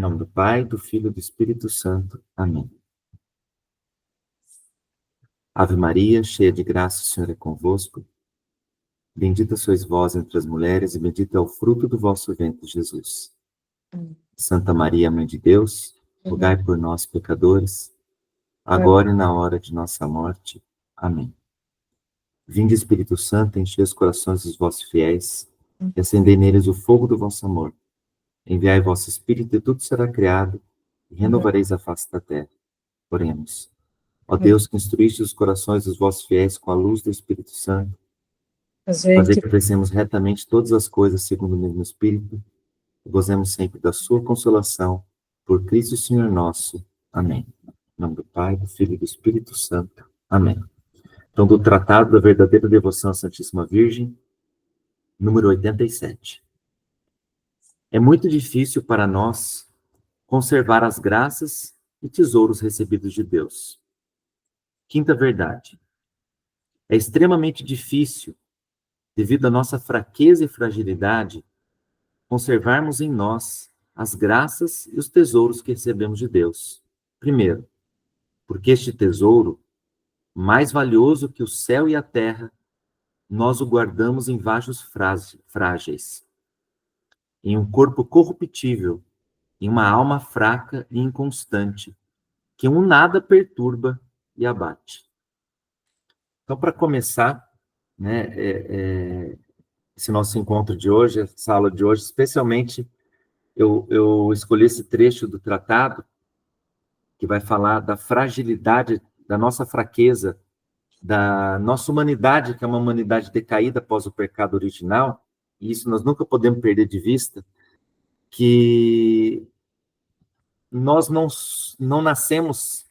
Em nome do Pai, do Filho e do Espírito Santo. Amém. Ave Maria, cheia de graça, o Senhor é convosco. Bendita sois vós entre as mulheres, e bendito é o fruto do vosso ventre, Jesus. Santa Maria, Mãe de Deus, rogai por nós, pecadores, agora e na hora de nossa morte. Amém. Vinde, Espírito Santo, enchei os corações dos vossos fiéis, e acendei neles o fogo do vosso amor. Enviai vosso Espírito, e tudo será criado, e renovareis a face da terra. Oremos. Ó Deus, que instruíste os corações dos vossos fiéis com a luz do Espírito Santo, fazer que apreciemos retamente todas as coisas segundo o mesmo Espírito, e gozemos sempre da sua consolação, por Cristo Senhor nosso. Amém. Em nome do Pai, do Filho e do Espírito Santo. Amém. Então, do Tratado da Verdadeira Devoção à Santíssima Virgem, número 87. É muito difícil para nós conservar as graças e tesouros recebidos de Deus. Quinta verdade. É extremamente difícil, devido à nossa fraqueza e fragilidade, conservarmos em nós as graças e os tesouros que recebemos de Deus. Primeiro, porque este tesouro, mais valioso que o céu e a terra, nós o guardamos em vasos frágeis, em um corpo corruptível, em uma alma fraca e inconstante, que um nada perturba e abate. Então, para começar, né, esse nosso encontro de hoje, essa aula de hoje, especialmente, eu escolhi esse trecho do tratado, que vai falar da fragilidade, da nossa fraqueza, da nossa humanidade, que é uma humanidade decaída após o pecado original, e isso nós nunca podemos perder de vista, que nós não nascemos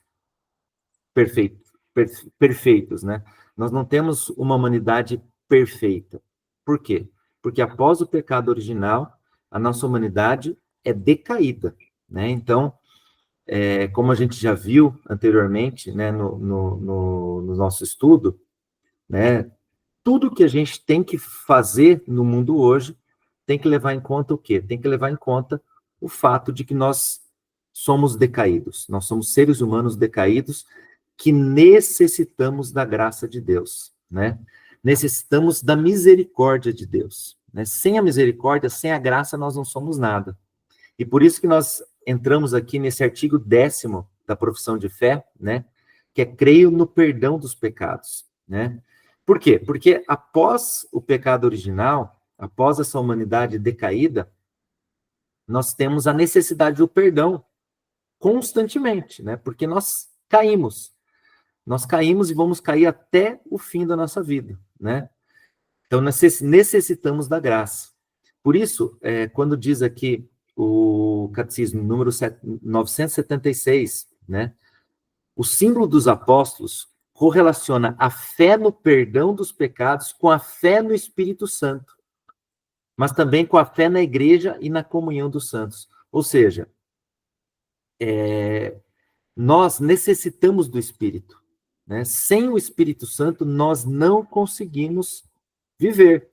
perfeitos, né? Nós não temos uma humanidade perfeita. Por quê? Porque após o pecado original, a nossa humanidade é decaída, né? Então, como a gente já viu anteriormente, né, no nosso estudo, né, tudo que a gente tem que fazer no mundo hoje tem que levar em conta o quê? Tem que levar em conta o fato de que nós somos decaídos, nós somos seres humanos decaídos que necessitamos da graça de Deus, né? Necessitamos da misericórdia de Deus, né? Sem a misericórdia, sem a graça, nós não somos nada. E por isso que nós entramos aqui nesse artigo 10º da profissão de fé, né? Que é creio no perdão dos pecados, né? Por quê? Porque após o pecado original, após essa humanidade decaída, nós temos a necessidade do perdão constantemente, né? Porque nós caímos. Nós caímos e vamos cair até o fim da nossa vida, né? Então, necessitamos da graça. Por isso, quando diz aqui o Catecismo, número 976, né? O símbolo dos apóstolos correlaciona a fé no perdão dos pecados com a fé no Espírito Santo, mas também com a fé na igreja e na comunhão dos santos. Ou seja, nós necessitamos do Espírito, né? Sem o Espírito Santo, nós não conseguimos viver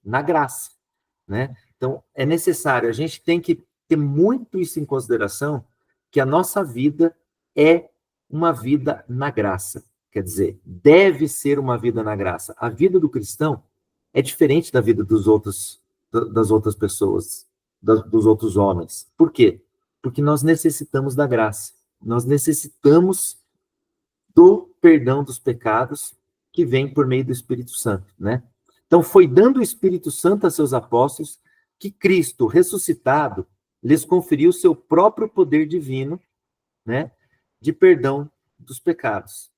na graça, né? Então, é necessário, a gente tem que ter muito isso em consideração, que a nossa vida é uma vida na graça. Quer dizer, deve ser uma vida na graça. A vida do cristão é diferente da vida das outras pessoas, dos outros homens. Por quê? Porque nós necessitamos da graça. Nós necessitamos do perdão dos pecados que vem por meio do Espírito Santo, né? Então, foi dando o Espírito Santo a seus apóstolos que Cristo, ressuscitado, lhes conferiu seu próprio poder divino, né, de perdão dos pecados.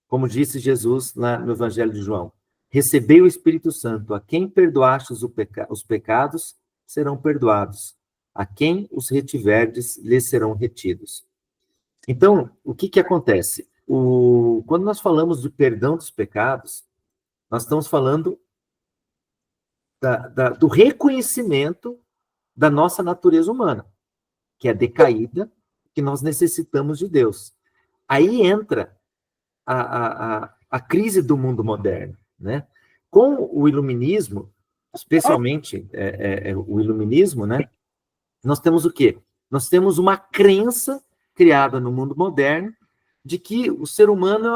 Como disse Jesus lá no Evangelho de João, recebei o Espírito Santo, a quem perdoastes os pecados, serão perdoados. A quem os retiverdes, lhes serão retidos. Então, o que acontece? Quando nós falamos de perdão dos pecados, nós estamos falando do reconhecimento da nossa natureza humana, que é decaída, que nós necessitamos de Deus. Aí entra a crise do mundo moderno, né? Com o iluminismo, especialmente o iluminismo, né? Nós temos o quê? Nós temos uma crença criada no mundo moderno de que o ser humano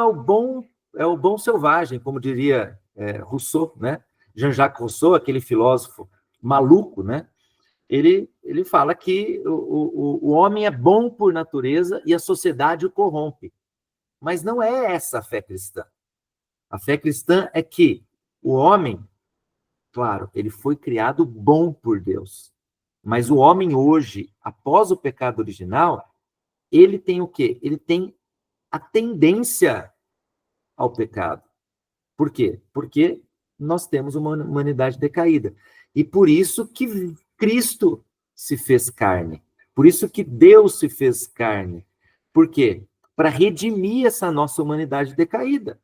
é o bom selvagem, como diria Rousseau, né? Jean-Jacques Rousseau, aquele filósofo maluco, né? Ele fala que o homem é bom por natureza e a sociedade o corrompe. Mas não é essa a fé cristã. A fé cristã é que o homem, claro, ele foi criado bom por Deus. Mas o homem hoje, após o pecado original, ele tem o quê? Ele tem a tendência ao pecado. Por quê? Porque nós temos uma humanidade decaída. E por isso que Cristo se fez carne. Por isso que Deus se fez carne. Por quê? Para redimir essa nossa humanidade decaída.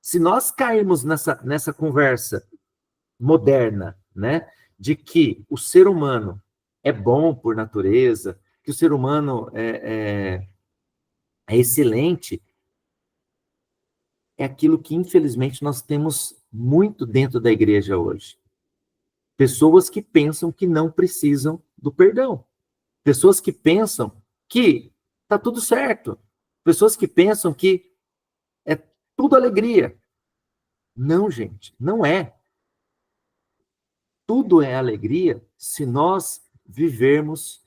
Se nós cairmos nessa conversa moderna, né, de que o ser humano é bom por natureza, que o ser humano é excelente, é aquilo que, infelizmente, nós temos muito dentro da igreja hoje. Pessoas que pensam que não precisam do perdão. Pessoas que pensam que está tudo certo. Pessoas que pensam que é tudo alegria. Não, gente, não é. Tudo é alegria se nós vivermos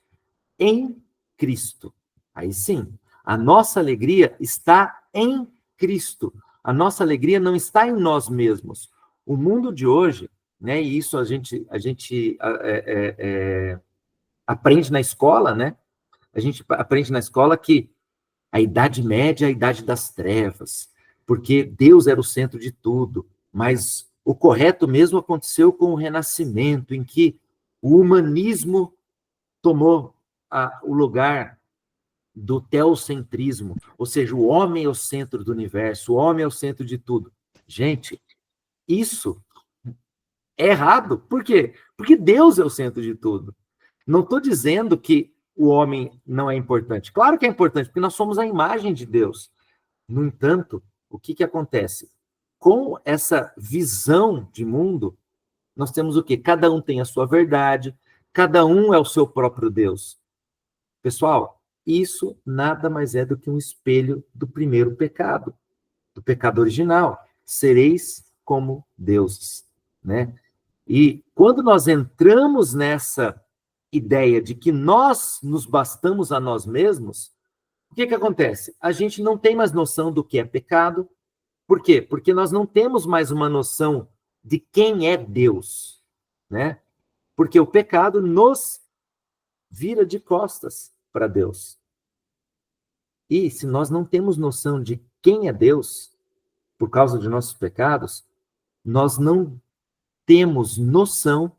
em Cristo. Aí sim, a nossa alegria está em Cristo. A nossa alegria não está em nós mesmos. O mundo de hoje, né, e isso a gente aprende na escola, né? A gente aprende na escola que a Idade Média é a Idade das Trevas, porque Deus era o centro de tudo, mas o correto mesmo aconteceu com o Renascimento, em que o humanismo tomou o lugar do teocentrismo, ou seja, o homem é o centro do universo, o homem é o centro de tudo. Gente, isso é errado. Por quê? Porque Deus é o centro de tudo. Não estou dizendo que o homem não é importante. Claro que é importante, porque nós somos a imagem de Deus. No entanto, o que acontece? Com essa visão de mundo, nós temos o quê? Cada um tem a sua verdade, cada um é o seu próprio Deus. Pessoal, isso nada mais é do que um espelho do primeiro pecado, do pecado original. Sereis como deuses, né? E quando nós entramos nessa ideia de que nós nos bastamos a nós mesmos, o que acontece? A gente não tem mais noção do que é pecado. Por quê? Porque nós não temos mais uma noção de quem é Deus, né? Porque o pecado nos vira de costas para Deus. E se nós não temos noção de quem é Deus, por causa de nossos pecados, nós não temos noção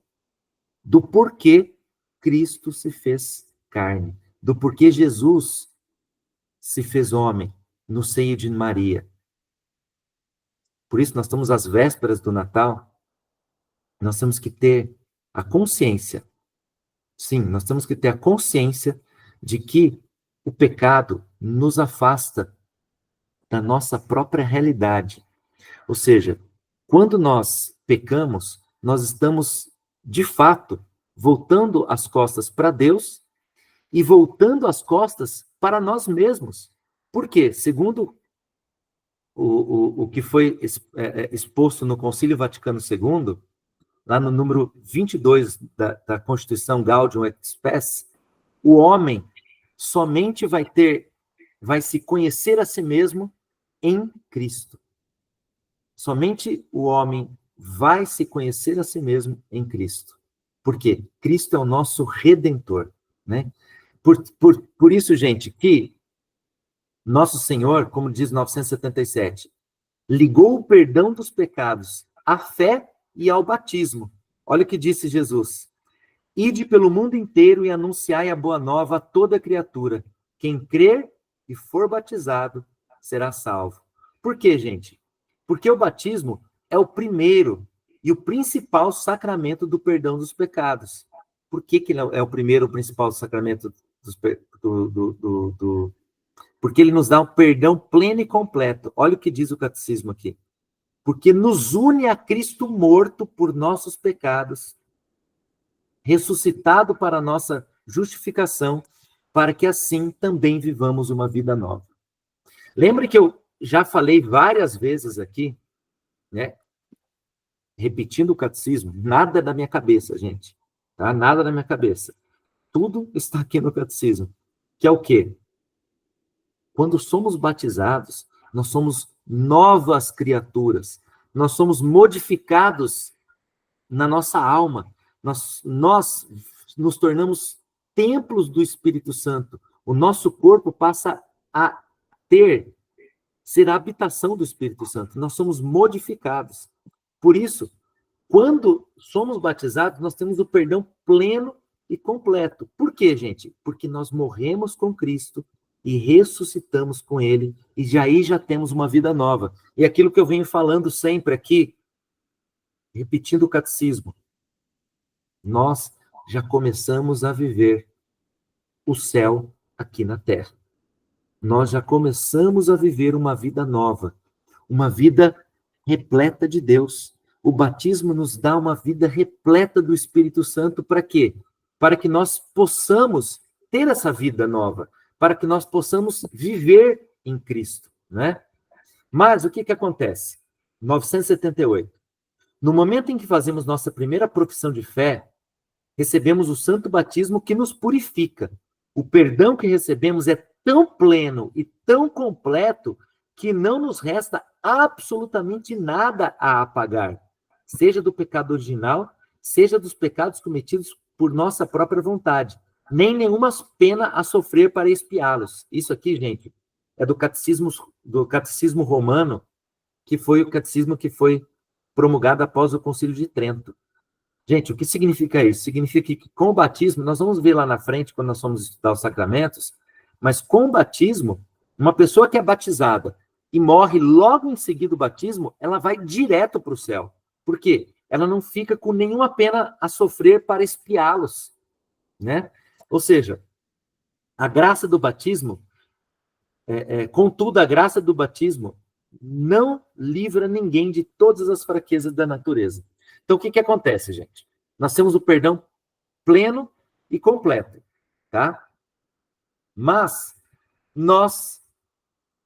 do porquê Cristo se fez carne, do porquê Jesus se fez homem no seio de Maria. Por isso, nós estamos às vésperas do Natal, nós temos que ter a consciência, sim, nós temos que ter a consciência de que o pecado nos afasta da nossa própria realidade. Ou seja, quando nós pecamos, nós estamos, de fato, voltando as costas para Deus e voltando as costas para nós mesmos. Por quê? Segundo o que foi exposto no Concílio Vaticano II, lá no número 22 da Constituição Gaudium et Spes, o homem somente vai se conhecer a si mesmo em Cristo. Somente o homem vai se conhecer a si mesmo em Cristo. Por quê? Cristo é o nosso Redentor, né? Por isso, gente, que Nosso Senhor, como diz 977, ligou o perdão dos pecados à fé e ao batismo. Olha o que disse Jesus. Ide pelo mundo inteiro e anunciai a boa nova a toda criatura. Quem crer e for batizado será salvo. Por quê, gente? Porque o batismo é o primeiro e o principal sacramento do perdão dos pecados. Por que ele é o primeiro, o principal sacramento porque ele nos dá um perdão pleno e completo. Olha o que diz o catecismo aqui. Porque nos une a Cristo morto por nossos pecados, ressuscitado para a nossa justificação para que assim também vivamos uma vida nova. Lembre que eu já falei várias vezes aqui, né? Repetindo o catecismo, nada da minha cabeça, gente. Tá? Nada da minha cabeça. Tudo está aqui no catecismo. Que é o quê? Quando somos batizados, nós somos novas criaturas. Nós somos modificados na nossa alma. Nós nos tornamos templos do Espírito Santo. O nosso corpo passa a ser a habitação do Espírito Santo. Nós somos modificados. Por isso, quando somos batizados, nós temos o perdão pleno e completo. Por quê, gente? Porque nós morremos com Cristo e ressuscitamos com Ele, e já temos uma vida nova. E aquilo que eu venho falando sempre aqui, repetindo o catecismo, nós já começamos a viver o céu aqui na terra. Nós já começamos a viver uma vida nova, uma vida repleta de Deus. O batismo nos dá uma vida repleta do Espírito Santo para quê? Para que nós possamos ter essa vida nova, para que nós possamos viver em Cristo, né? Mas o que acontece? 978. No momento em que fazemos nossa primeira profissão de fé, recebemos o santo batismo que nos purifica. O perdão que recebemos é tão pleno e tão completo que não nos resta absolutamente nada a apagar, seja do pecado original, seja dos pecados cometidos por nossa própria vontade, nem nenhuma pena a sofrer para expiá-los. Isso aqui, gente, é do catecismo romano, que foi o catecismo que foi promulgado após o Concílio de Trento. Gente, o que significa isso? Significa que com o batismo, nós vamos ver lá na frente, quando nós vamos estudar os sacramentos, mas com o batismo, uma pessoa que é batizada e morre logo em seguida do batismo, ela vai direto para o céu. Por quê? Ela não fica com nenhuma pena a sofrer para expiá-los, né? Ou seja, a graça do batismo, contudo, a graça do batismo não livra ninguém de todas as fraquezas da natureza. Então, o que acontece, gente? Nós temos o perdão pleno e completo, tá? Mas nós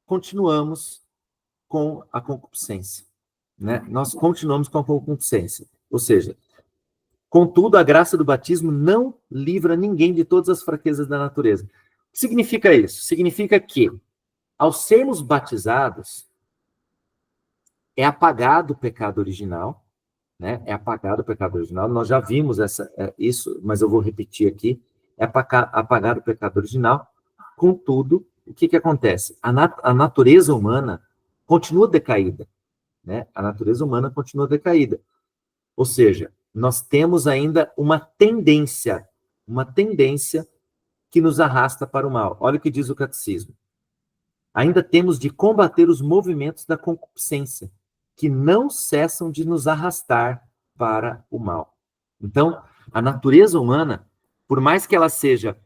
continuamos com a concupiscência, né? Nós continuamos com a concupiscência. Ou seja, contudo, a graça do batismo não livra ninguém de todas as fraquezas da natureza. O que significa isso? Significa que, ao sermos batizados, é apagado o pecado original, né? É apagado o pecado original. Nós já vimos isso, mas eu vou repetir aqui. É apagado o pecado original. Contudo, o que acontece? A natureza humana continua decaída, né? A natureza humana continua decaída. Ou seja, nós temos ainda uma tendência que nos arrasta para o mal. Olha o que diz o catecismo. Ainda temos de combater os movimentos da concupiscência, que não cessam de nos arrastar para o mal. Então, a natureza humana, por mais que ela seja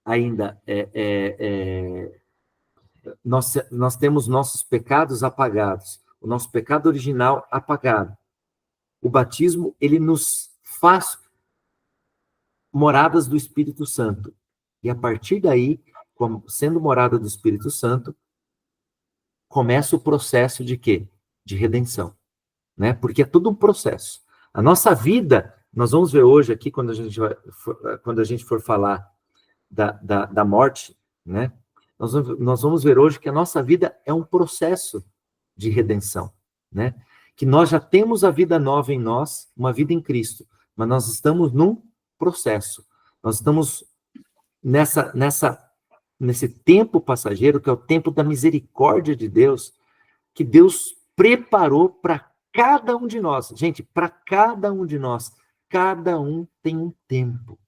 ainda... nós temos nossos pecados apagados, o nosso pecado original apagado. O batismo, ele nos faz moradas do Espírito Santo. E a partir daí, como sendo morada do Espírito Santo, começa o processo de quê? De redenção, né? Porque é todo um processo. A nossa vida, nós vamos ver hoje aqui, quando a gente for falar da morte, né? Nós vamos ver hoje que a nossa vida é um processo de redenção, né? Que nós já temos a vida nova em nós, uma vida em Cristo, mas nós estamos num processo. Nós estamos nesse tempo passageiro, que é o tempo da misericórdia de Deus, que Deus preparou para cada um de nós. Gente, para cada um de nós, cada um tem um tempo,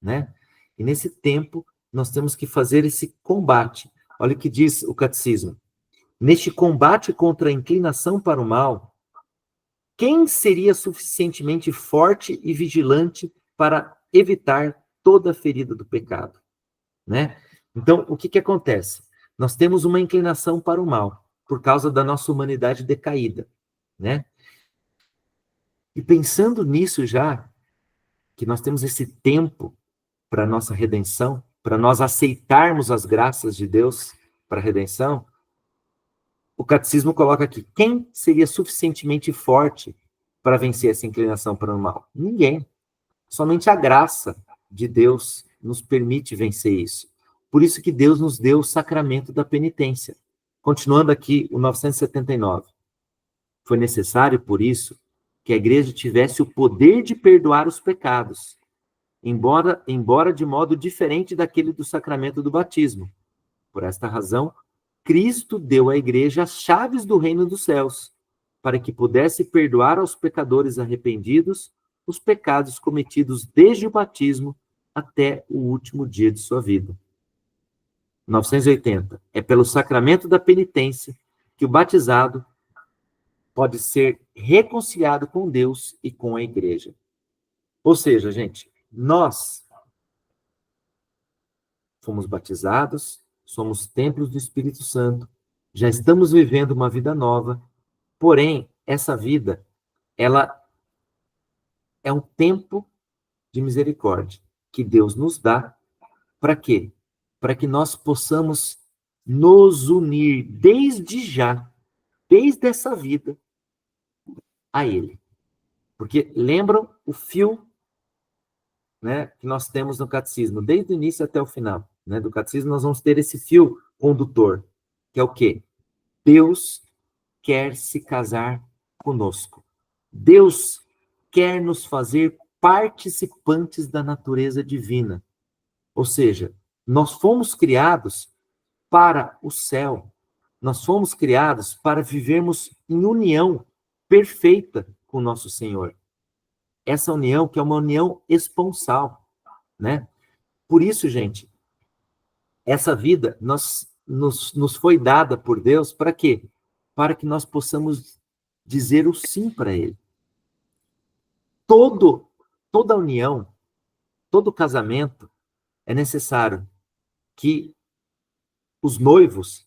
né? E nesse tempo, nós temos que fazer esse combate. Olha o que diz o catecismo. Neste combate contra a inclinação para o mal, quem seria suficientemente forte e vigilante para evitar toda a ferida do pecado, né? Então, o que acontece? Nós temos uma inclinação para o mal, por causa da nossa humanidade decaída, né? E pensando nisso já, que nós temos esse tempo para a nossa redenção, para nós aceitarmos as graças de Deus para a redenção, o catecismo coloca aqui, quem seria suficientemente forte para vencer essa inclinação para o mal? Ninguém. Somente a graça de Deus nos permite vencer isso. Por isso que Deus nos deu o sacramento da penitência. Continuando aqui, o 979. Foi necessário, por isso, que a igreja tivesse o poder de perdoar os pecados, embora de modo diferente daquele do sacramento do batismo. Por esta razão, Cristo deu à igreja as chaves do reino dos céus, para que pudesse perdoar aos pecadores arrependidos os pecados cometidos desde o batismo até o último dia de sua vida. 980. É pelo sacramento da penitência que o batizado pode ser reconciliado com Deus e com a igreja. Ou seja, gente, nós fomos batizados, somos templos do Espírito Santo, já estamos vivendo uma vida nova, porém, essa vida, ela é um tempo de misericórdia que Deus nos dá. Para quê? Para que nós possamos nos unir desde já, desde essa vida, a Ele. Porque lembram o fio, né, que nós temos no catecismo, desde o início até o final, né, do catecismo, nós vamos ter esse fio condutor, que é o quê? Deus quer se casar conosco. Deus quer nos fazer participantes da natureza divina. Ou seja, nós fomos criados para o céu. Nós fomos criados para vivermos em união perfeita com o nosso Senhor. Essa união que é uma união esponsal, né? Por isso, gente, essa vida nos foi dada por Deus para quê? Para que nós possamos dizer o sim para Ele. Toda união, todo casamento, é necessário que os noivos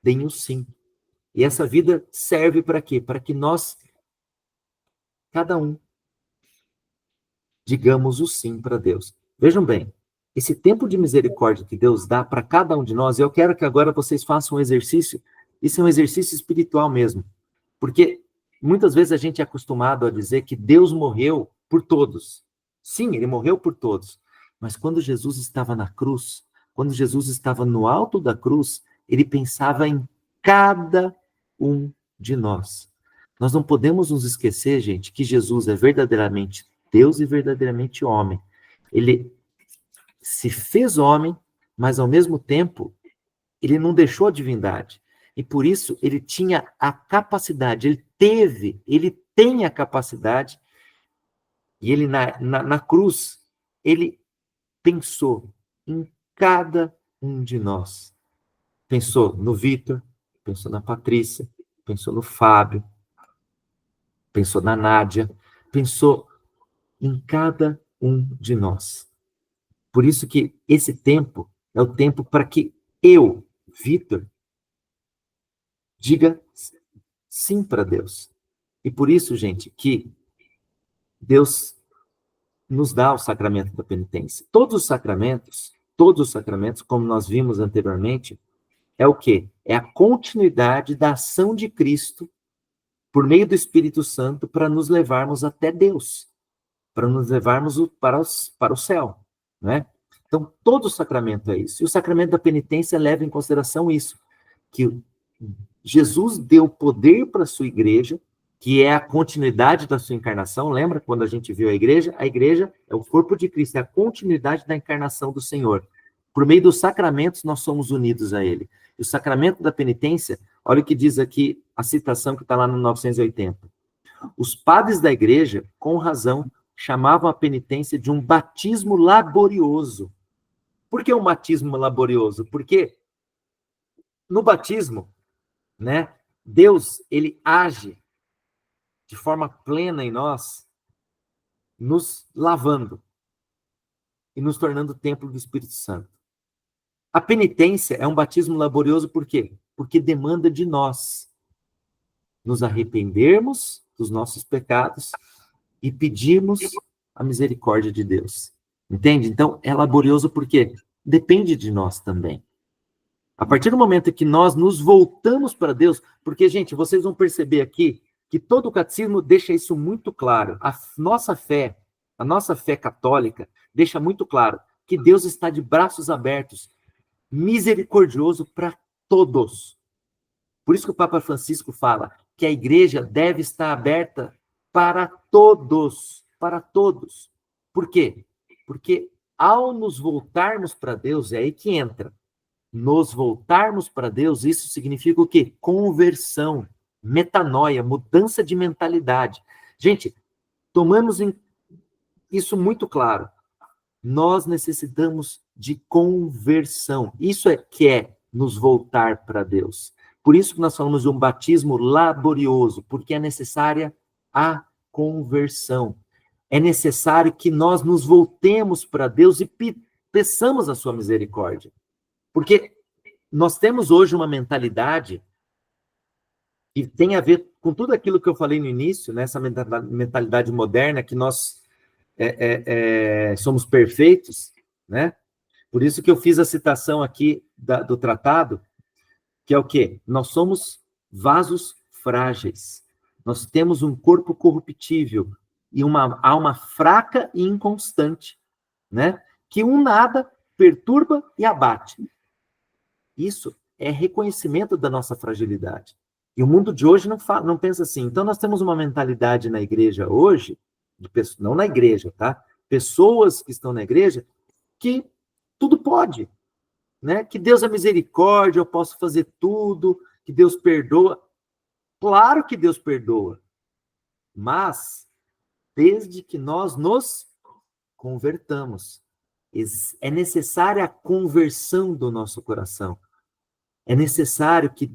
deem o sim. E essa vida serve para quê? Para que nós, cada um, digamos o sim para Deus. Vejam bem, esse tempo de misericórdia que Deus dá para cada um de nós, eu quero que agora vocês façam um exercício, isso é um exercício espiritual mesmo, porque muitas vezes a gente é acostumado a dizer que Deus morreu por todos. Sim, Ele morreu por todos, mas quando Jesus estava na cruz, quando Jesus estava no alto da cruz, Ele pensava em cada um de nós. Nós não podemos nos esquecer, gente, que Jesus é verdadeiramente Deus e verdadeiramente homem. Ele se fez homem, mas ao mesmo tempo, ele não deixou a divindade. E por isso, ele tinha a capacidade, ele tem a capacidade, e ele na cruz, ele pensou em cada um de nós. Pensou no Vitor, pensou na Patrícia, pensou no Fábio, pensou na Nádia, pensou em cada um de nós. Por isso que esse tempo é o tempo para que eu, Vitor, diga sim para Deus. E por isso, gente, que Deus nos dá o sacramento da penitência. Todos os sacramentos, como nós vimos anteriormente, é o quê? É a continuidade da ação de Cristo por meio do Espírito Santo para nos levarmos até Deus, para nos levarmos para o céu, né? Então, todo sacramento é isso. E o sacramento da penitência leva em consideração isso, que Jesus deu poder para a sua igreja, que é a continuidade da sua encarnação. Lembra quando a gente viu a igreja? A igreja é o corpo de Cristo, é a continuidade da encarnação do Senhor. Por meio dos sacramentos, nós somos unidos a Ele. E o sacramento da penitência, olha o que diz aqui, a citação que está lá no 980. Os padres da igreja, com razão, chamavam a penitência de um batismo laborioso. Por que um batismo laborioso? Porque no batismo, né, Deus, ele age de forma plena em nós, nos lavando e nos tornando templo do Espírito Santo. A penitência é um batismo laborioso por quê? Porque demanda de nós nos arrependermos dos nossos pecados e pedirmos a misericórdia de Deus. Entende? Então, é laborioso por quê? depende de nós também. A partir do momento que nós nos voltamos para Deus, porque, gente, vocês vão perceber aqui que todo o catecismo deixa isso muito claro. A nossa fé católica, deixa muito claro que Deus está de braços abertos, misericordioso para todos. Por isso que o Papa Francisco fala que a igreja deve estar aberta para todos, para todos. Por quê? Porque ao nos voltarmos para Deus, é aí que entra. Nos voltarmos para Deus, isso significa o quê? Conversão, metanoia, mudança de mentalidade. Gente, tomamos isso muito claro. Nós necessitamos de conversão. Isso é que é nos voltar para Deus. Por isso que nós falamos de um batismo laborioso, porque é necessária a conversão. É necessário que nós nos voltemos para Deus e peçamos a sua misericórdia. Porque nós temos hoje uma mentalidade que tem a ver com tudo aquilo que eu falei no início, né? Essa mentalidade moderna que nós somos perfeitos, né? Por isso que eu fiz a citação aqui do tratado, que é o quê? Nós somos vasos frágeis. Nós temos um corpo corruptível e uma alma fraca e inconstante, né? Que nada perturba e abate. Isso é reconhecimento da nossa fragilidade. E o mundo de hoje não pensa assim. Então, nós temos uma mentalidade na igreja hoje, não na igreja, tá? Pessoas que estão na igreja, que tudo pode, né? Que Deus é misericórdia, eu posso fazer tudo, que Deus perdoa. Claro que Deus perdoa, mas desde que nós nos convertamos. É necessária a conversão do nosso coração. É necessário que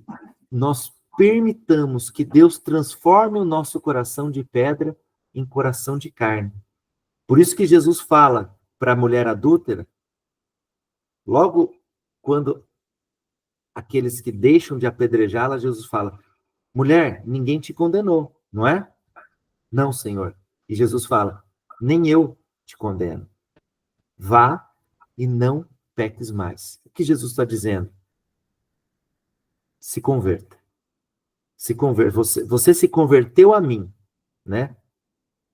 nós permitamos que Deus transforme o nosso coração de pedra em coração de carne. Por isso que Jesus fala para a mulher adúltera, logo quando aqueles que deixam de apedrejá-la, Jesus fala, mulher, ninguém te condenou, não é? Não, Senhor. E Jesus fala, nem eu te condeno. Vá e não peques mais. O que Jesus está dizendo? Se converta. Se converta. Você se converteu a mim, né?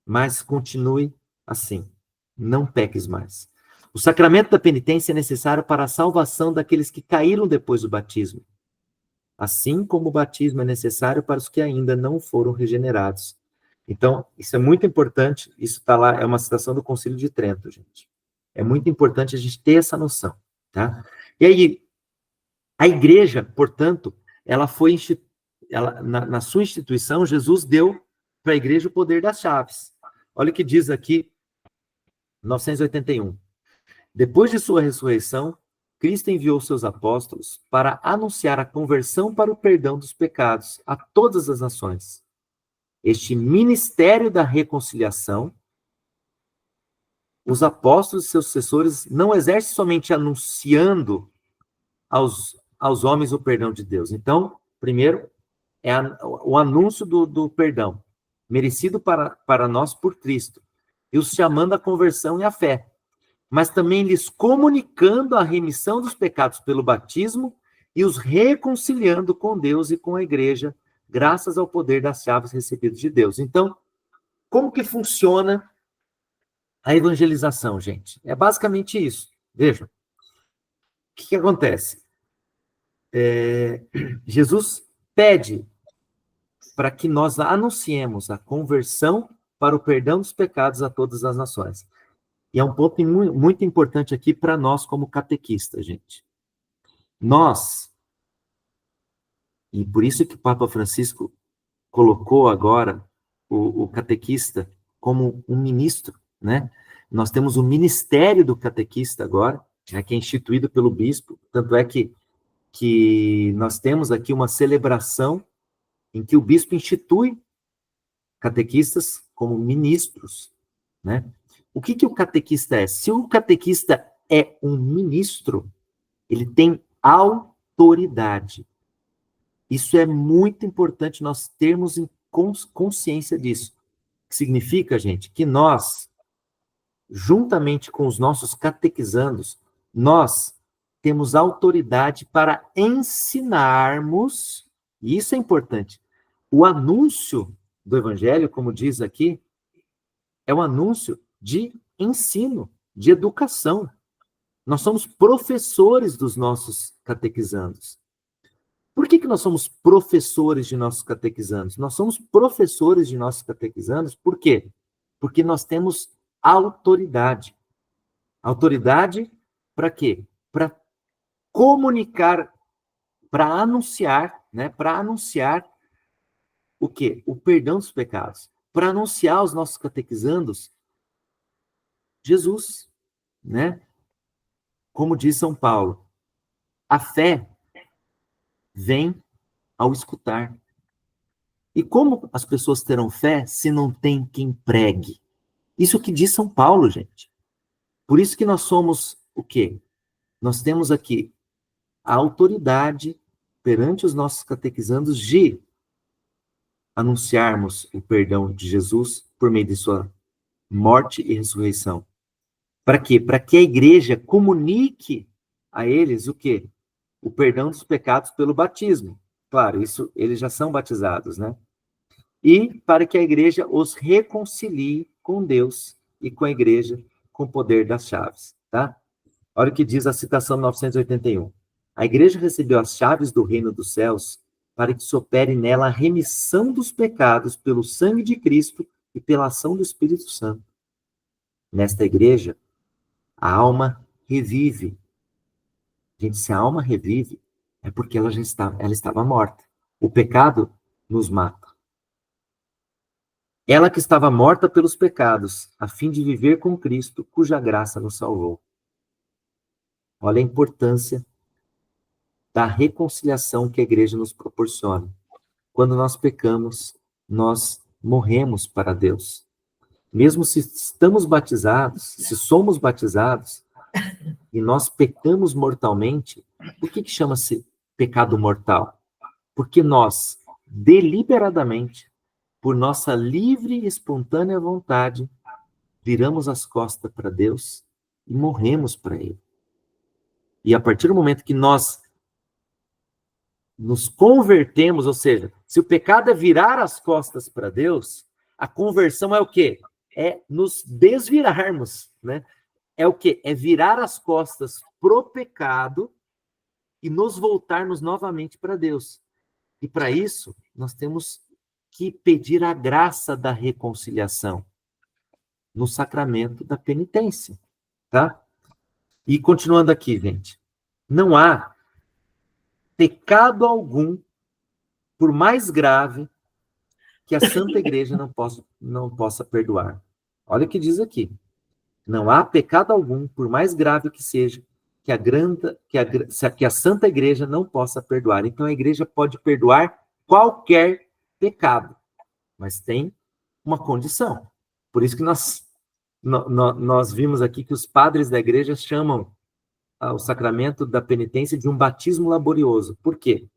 Mas continue assim. Não peques mais. O sacramento da penitência é necessário para a salvação daqueles que caíram depois do batismo. Assim como o batismo é necessário para os que ainda não foram regenerados. Então, isso é muito importante. Isso está lá, é uma citação do Concílio de Trento, gente. É muito importante a gente ter essa noção, tá? E aí, a igreja, portanto, ela foi na sua instituição, Jesus deu para a igreja o poder das chaves. Olha o que diz aqui, 981. Depois de sua ressurreição, Cristo enviou seus apóstolos para anunciar a conversão para o perdão dos pecados a todas as nações. Este ministério da reconciliação, os apóstolos e seus sucessores não exercem somente anunciando aos homens o perdão de Deus. Então, primeiro, é o anúncio do perdão, merecido para nós por Cristo, e os chamando à conversão e à fé, mas também lhes comunicando a remissão dos pecados pelo batismo e os reconciliando com Deus e com a igreja, graças ao poder das chaves recebidas de Deus. Então, como que funciona a evangelização, gente? É basicamente isso. Vejam. O que acontece? Jesus pede para que nós anunciemos a conversão para o perdão dos pecados a todas as nações. E é um ponto muito importante aqui para nós como catequistas, gente. Nós, e por isso que o Papa Francisco colocou agora o catequista como um ministro, né? Nós temos o ministério do catequista agora, né, que é instituído pelo bispo, tanto é que nós temos aqui uma celebração em que o bispo institui catequistas como ministros, né? O que o catequista é? Se o catequista é um ministro, ele tem autoridade. Isso é muito importante nós termos consciência disso. Que significa, gente, que nós, juntamente com os nossos catequizandos, nós temos autoridade para ensinarmos, e isso é importante, o anúncio do evangelho, como diz aqui, é um anúncio de ensino, de educação. Nós somos professores dos nossos catequizandos. Por que nós somos professores de nossos catequizandos? Nós somos professores de nossos catequizandos, por quê? Porque nós temos autoridade. Autoridade para quê? Para comunicar, para anunciar, né? Para anunciar o quê? O perdão dos pecados. Para anunciar aos nossos catequizandos Jesus, né? Como diz São Paulo, a fé vem ao escutar. E como as pessoas terão fé se não tem quem pregue? Isso que diz São Paulo, gente. Por isso que nós somos o quê? Nós temos aqui a autoridade perante os nossos catequizandos de anunciarmos o perdão de Jesus por meio de sua morte e ressurreição. Para quê? Para que a igreja comunique a eles o quê? O perdão dos pecados pelo batismo. Claro, isso eles já são batizados, né? E para que a igreja os reconcilie com Deus e com a igreja com o poder das chaves, tá? Olha o que diz a citação 981. A igreja recebeu as chaves do reino dos céus para que se opere nela a remissão dos pecados pelo sangue de Cristo e pela ação do Espírito Santo. Nesta igreja, a alma revive. Gente, se a alma revive, é porque ela estava morta. O pecado nos mata. Ela que estava morta pelos pecados, a fim de viver com Cristo, cuja graça nos salvou. Olha a importância da reconciliação que a igreja nos proporciona. Quando nós pecamos, nós morremos para Deus. Mesmo se estamos batizados, se somos batizados, e nós pecamos mortalmente, por que chama-se pecado mortal? Porque nós, deliberadamente, por nossa livre e espontânea vontade, viramos as costas para Deus e morremos para Ele. E a partir do momento que nós nos convertemos, ou seja, se o pecado é virar as costas para Deus, a conversão é o quê? É nos desvirarmos, né? É o quê? É virar as costas pro pecado e nos voltarmos novamente para Deus. E para isso, nós temos que pedir a graça da reconciliação no sacramento da penitência, tá? E continuando aqui, gente, não há pecado algum, por mais grave, que a Santa Igreja não possa perdoar. Olha o que diz aqui. Não há pecado algum, por mais grave que seja, que a Santa Igreja não possa perdoar. Então a Igreja pode perdoar qualquer pecado, mas tem uma condição. Por isso que nós vimos aqui que os padres da Igreja chamam o sacramento da penitência de um batismo laborioso. Por quê?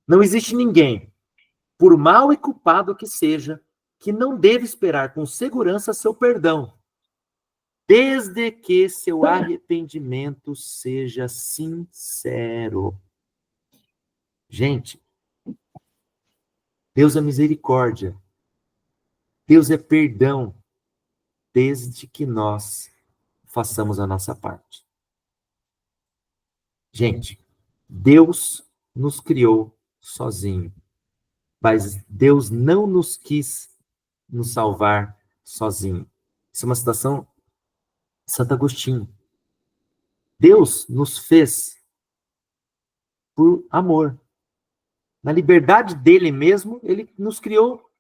Não existe ninguém, por mal e culpado que seja, que não deve esperar com segurança seu perdão, desde que seu arrependimento seja sincero. Gente, Deus é misericórdia. Deus é perdão, desde que nós façamos a nossa parte. Gente, Deus nos criou sozinho, mas Deus não nos quis nos salvar sozinho. Isso é uma citação de Santo Agostinho. Deus nos fez por amor. Na liberdade dele mesmo, ele nos criou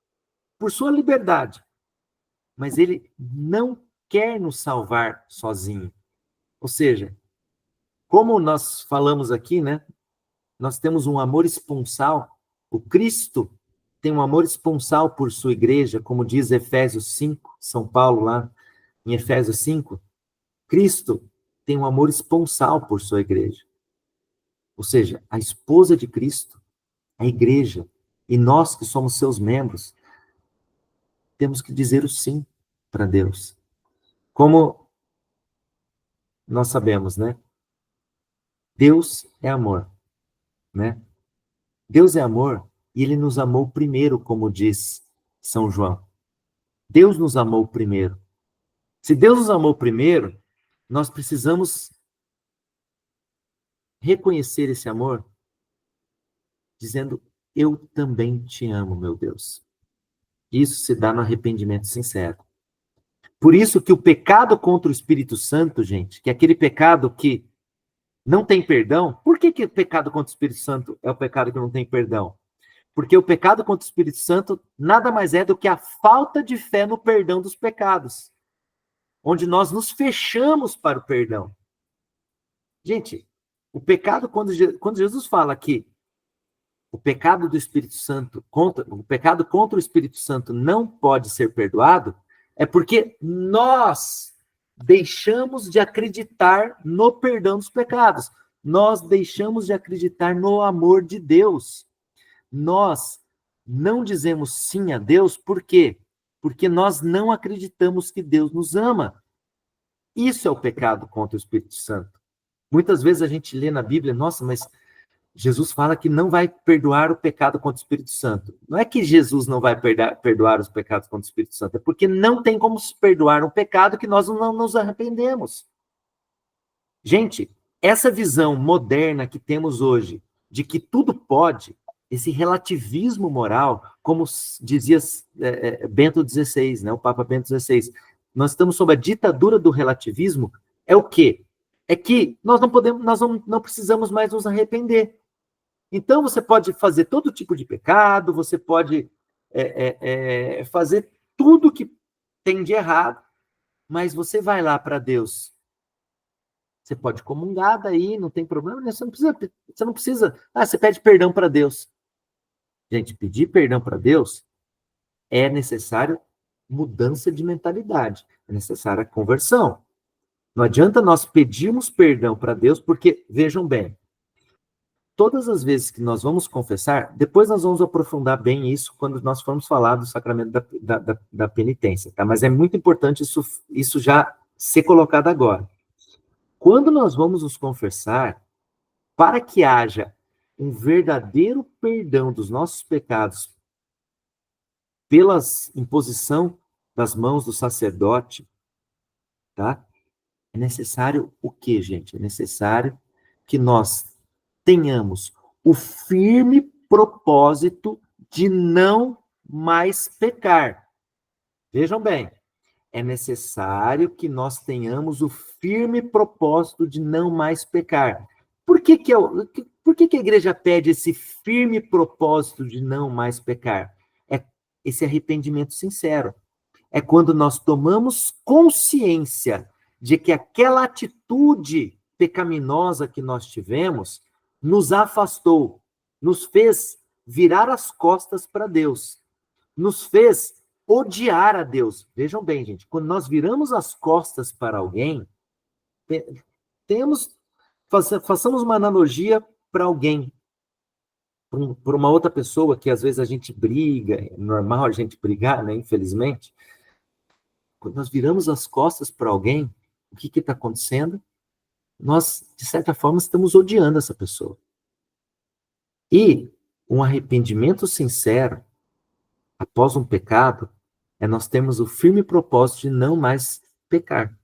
por sua liberdade. Mas ele não quer nos salvar sozinho. Ou seja, como nós falamos aqui, né? Nós temos um amor esponsal. O Cristo tem um amor esponsal por sua igreja, como diz Efésios 5, São Paulo lá em Efésios 5. Cristo tem um amor esponsal por sua igreja. Ou seja, a esposa de Cristo, a igreja, e nós que somos seus membros, temos que dizer o sim para Deus. Como nós sabemos, né? Deus é amor, né? Deus é amor e ele nos amou primeiro, como diz São João. Deus nos amou primeiro. Se Deus nos amou primeiro, nós precisamos reconhecer esse amor dizendo: eu também te amo, meu Deus. Isso se dá no arrependimento sincero. Por isso que o pecado contra o Espírito Santo, gente, que é aquele pecado que não tem perdão. Por que o pecado contra o Espírito Santo é o pecado que não tem perdão? Porque o pecado contra o Espírito Santo nada mais é do que a falta de fé no perdão dos pecados, onde nós nos fechamos para o perdão. Gente, o pecado, quando Jesus fala que o pecado do Espírito Santo, o pecado contra o Espírito Santo não pode ser perdoado, é porque nós deixamos de acreditar no perdão dos pecados. Nós deixamos de acreditar no amor de Deus. Nós não dizemos sim a Deus, por quê? Porque nós não acreditamos que Deus nos ama. Isso é o pecado contra o Espírito Santo. Muitas vezes a gente lê na Bíblia, nossa, mas Jesus fala que não vai perdoar o pecado contra o Espírito Santo. Não é que Jesus não vai perdoar os pecados contra o Espírito Santo, é porque não tem como se perdoar um pecado que nós não nos arrependemos. Gente, essa visão moderna que temos hoje, de que tudo pode, esse relativismo moral, como dizia Bento XVI, né, o Papa Bento XVI, nós estamos sob a ditadura do relativismo, é o quê? É que nós não precisamos mais nos arrepender. Então, você pode fazer todo tipo de pecado, você pode fazer tudo que tem de errado, mas você vai lá para Deus. Você pode comungar daí, não tem problema, né? Você não precisa. Você pede perdão para Deus. Gente, pedir perdão para Deus é necessário mudança de mentalidade, é necessária conversão. Não adianta nós pedirmos perdão para Deus, porque, vejam bem, todas as vezes que nós vamos confessar, depois nós vamos aprofundar bem isso quando nós formos falar do sacramento da penitência, tá? Mas é muito importante isso já ser colocado agora. Quando nós vamos nos confessar, para que haja um verdadeiro perdão dos nossos pecados pela imposição das mãos do sacerdote, tá? É necessário o quê, gente? É necessário que nós tenhamos o firme propósito de não mais pecar. Vejam bem, é necessário que nós tenhamos o firme propósito de não mais pecar. Por que a igreja pede esse firme propósito de não mais pecar? É esse arrependimento sincero. É quando nós tomamos consciência de que aquela atitude pecaminosa que nós tivemos nos afastou, nos fez virar as costas para Deus, nos fez odiar a Deus. Vejam bem, gente, quando nós viramos as costas para alguém, façamos uma analogia para alguém, para uma outra pessoa que às vezes a gente briga, é normal a gente brigar, né, infelizmente. Quando nós viramos as costas para alguém, o que está acontecendo? Nós, de certa forma, estamos odiando essa pessoa. E um arrependimento sincero, após um pecado, é nós termos o firme propósito de não mais pecar,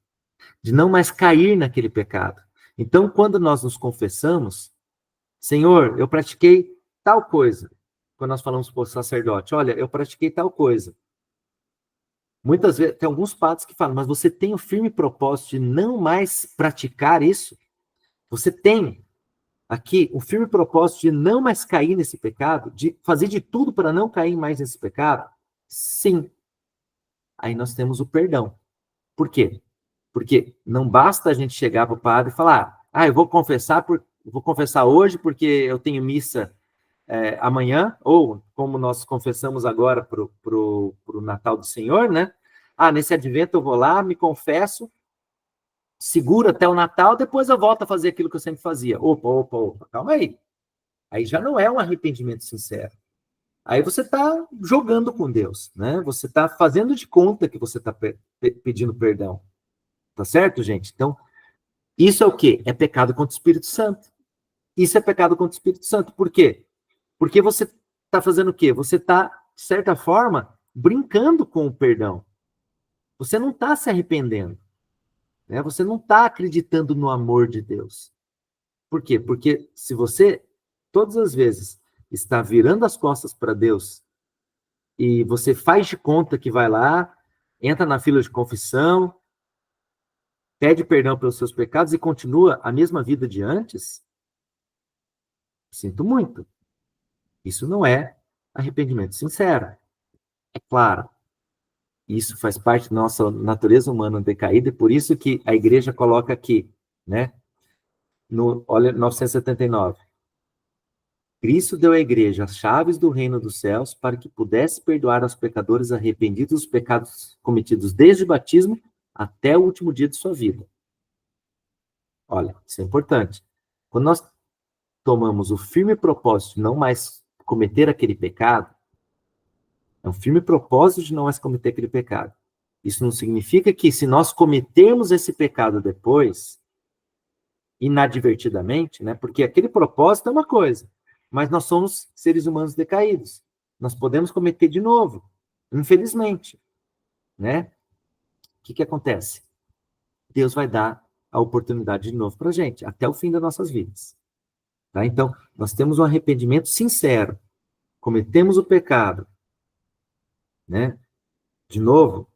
de não mais cair naquele pecado. Então, quando nós nos confessamos, Senhor, eu pratiquei tal coisa. Quando nós falamos para o sacerdote, olha, eu pratiquei tal coisa. Muitas vezes, tem alguns padres que falam, mas você tem o firme propósito de não mais praticar isso? Você tem aqui o firme propósito de não mais cair nesse pecado? De fazer de tudo para não cair mais nesse pecado? Sim. Aí nós temos o perdão. Por quê? Porque não basta a gente chegar para o padre e falar, eu vou confessar hoje porque eu tenho missa amanhã, ou como nós confessamos agora para o Natal do Senhor, né? Nesse advento eu vou lá, me confesso, seguro até o Natal, depois eu volto a fazer aquilo que eu sempre fazia. Opa, calma aí. Aí já não é um arrependimento sincero. Aí você está jogando com Deus, né? Você está fazendo de conta que você está pedindo perdão. Tá certo, gente? Então, isso é o quê? É pecado contra o Espírito Santo. Isso é pecado contra o Espírito Santo. Por quê? Porque você está fazendo o quê? Você está, de certa forma, brincando com o perdão. Você não está se arrependendo. Né? Você não está acreditando no amor de Deus. Por quê? Porque se você, todas as vezes, está virando as costas para Deus e você faz de conta que vai lá, entra na fila de confissão, pede perdão pelos seus pecados e continua a mesma vida de antes, sinto muito. Isso não é arrependimento sincero. É claro, isso faz parte da nossa natureza humana decaída, e por isso que a igreja coloca aqui, né? Olha, 979. Cristo deu à igreja as chaves do reino dos céus para que pudesse perdoar aos pecadores arrependidos dos pecados cometidos desde o batismo até o último dia de sua vida. Olha, isso é importante. Quando nós tomamos o firme propósito de não mais cometer aquele pecado, é um firme propósito de não mais cometer aquele pecado. Isso não significa que se nós cometermos esse pecado depois, inadvertidamente, né? Porque aquele propósito é uma coisa, mas nós somos seres humanos decaídos. Nós podemos cometer de novo, infelizmente, né? O que acontece? Deus vai dar a oportunidade de novo para a gente, até o fim das nossas vidas. Tá? Então, nós temos um arrependimento sincero, cometemos o pecado, né? De novo,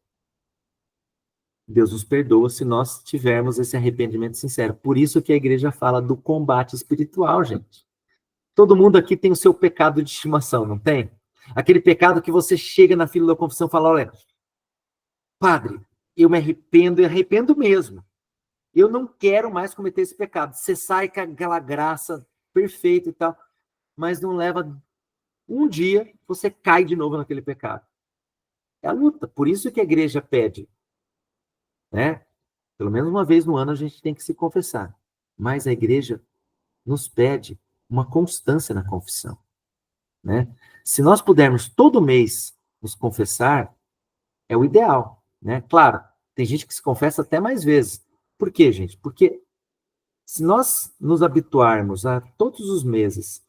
Deus nos perdoa se nós tivermos esse arrependimento sincero. Por isso que a igreja fala do combate espiritual, gente. Todo mundo aqui tem o seu pecado de estimação, não tem? Aquele pecado que você chega na fila da confissão e fala, olha, padre, eu me arrependo e arrependo mesmo. Eu não quero mais cometer esse pecado. Você sai com aquela graça perfeita e tal, mas não leva um dia, você cai de novo naquele pecado. É a luta. Por isso que a igreja pede, né? Pelo menos uma vez no ano a gente tem que se confessar. Mas a igreja nos pede uma constância na confissão, né? Se nós pudermos todo mês nos confessar, é o ideal, né? Claro, tem gente que se confessa até mais vezes. Por quê, gente? Porque se nós nos habituarmos a todos os meses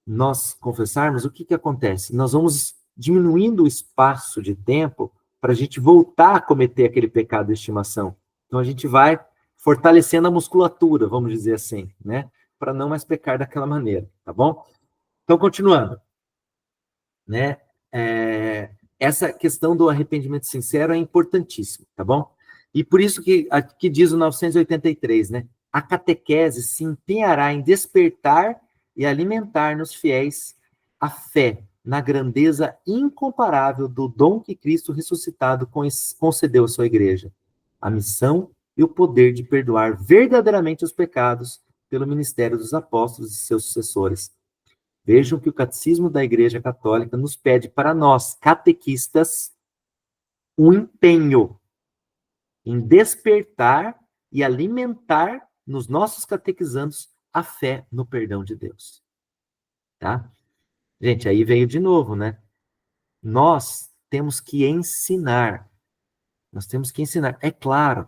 nós confessarmos, o que acontece? Nós vamos diminuindo o espaço de tempo para a gente voltar a cometer aquele pecado de estimação. Então a gente vai fortalecendo a musculatura, vamos dizer assim, né? Para não mais pecar daquela maneira, tá bom? Então, continuando, né? Essa questão do arrependimento sincero é importantíssima, tá bom? E por isso que aqui diz o 983, né? A catequese se empenhará em despertar e alimentar nos fiéis a fé na grandeza incomparável do dom que Cristo ressuscitado concedeu à sua igreja, a missão e o poder de perdoar verdadeiramente os pecados pelo ministério dos apóstolos e seus sucessores. Vejam que o Catecismo da Igreja Católica nos pede para nós, catequistas, um empenho em despertar e alimentar nos nossos catequizandos a fé no perdão de Deus. Tá? Gente, aí veio de novo, né? Nós temos que ensinar. Nós temos que ensinar. É claro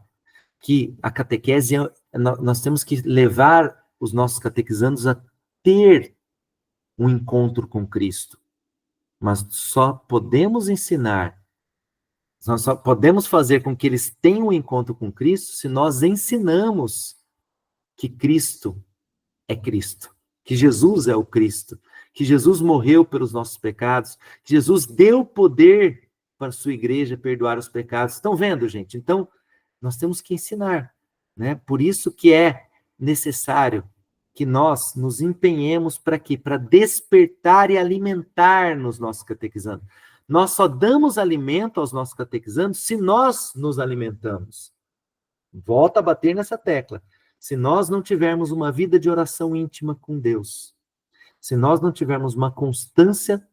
que a catequese, nós temos que levar os nossos catequizandos a ter um encontro com Cristo. Mas só podemos ensinar, nós só podemos fazer com que eles tenham um encontro com Cristo se nós ensinamos que Cristo é Cristo, que Jesus é o Cristo, que Jesus morreu pelos nossos pecados, que Jesus deu poder para a sua igreja perdoar os pecados. Estão vendo, gente? Então, nós temos que ensinar, né? Por isso que é necessário que nós nos empenhemos para quê? Para despertar e alimentar nos nossos catequizandos. Nós só damos alimento aos nossos catequizandos se nós nos alimentamos. Volta a bater nessa tecla. Se nós não tivermos uma vida de oração íntima com Deus, se nós não tivermos uma constância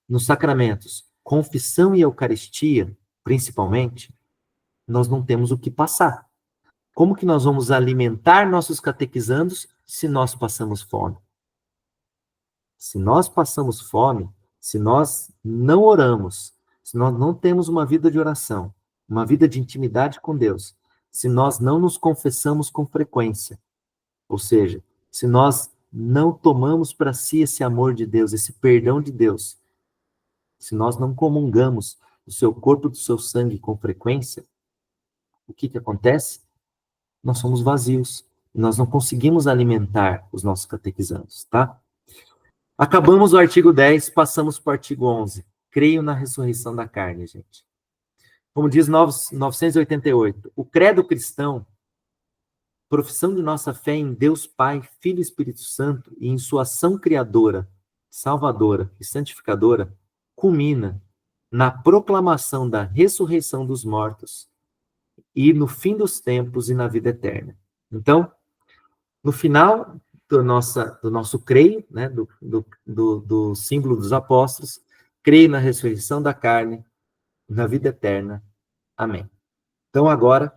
nos sacramentos, confissão e Eucaristia, principalmente, nós não temos o que passar. Como que nós vamos alimentar nossos catequizandos se nós passamos fome? Se nós passamos fome, se nós não oramos, se nós não temos uma vida de oração, uma vida de intimidade com Deus, se nós não nos confessamos com frequência, ou seja, se nós não tomamos para si esse amor de Deus, esse perdão de Deus, se nós não comungamos do seu corpo e do seu sangue com frequência, o que acontece? Nós somos vazios. Nós não conseguimos alimentar os nossos catequizandos, tá? Acabamos o artigo 10, passamos para o artigo 11. Creio na ressurreição da carne, gente. Como diz 988, o credo cristão, profissão de nossa fé em Deus Pai, Filho e Espírito Santo e em sua ação criadora, salvadora e santificadora, culmina na proclamação da ressurreição dos mortos e no fim dos tempos e na vida eterna. Então, no final do nosso creio, né, do símbolo dos apóstolos, creio na ressurreição da carne, na vida eterna. Amém. Então, agora,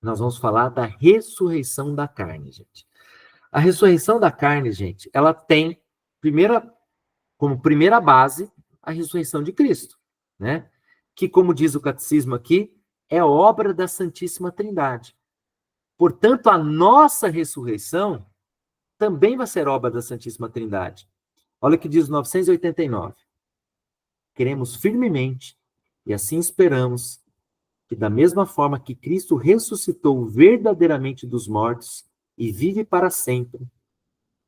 nós vamos falar da ressurreição da carne, gente. A ressurreição da carne, gente, ela tem, como primeira base, a ressurreição de Cristo, né? Que, como diz o catecismo aqui, é obra da Santíssima Trindade. Portanto, a nossa ressurreição também vai ser obra da Santíssima Trindade. Olha o que diz 989. Queremos firmemente, e assim esperamos, que da mesma forma que Cristo ressuscitou verdadeiramente dos mortos e vive para sempre,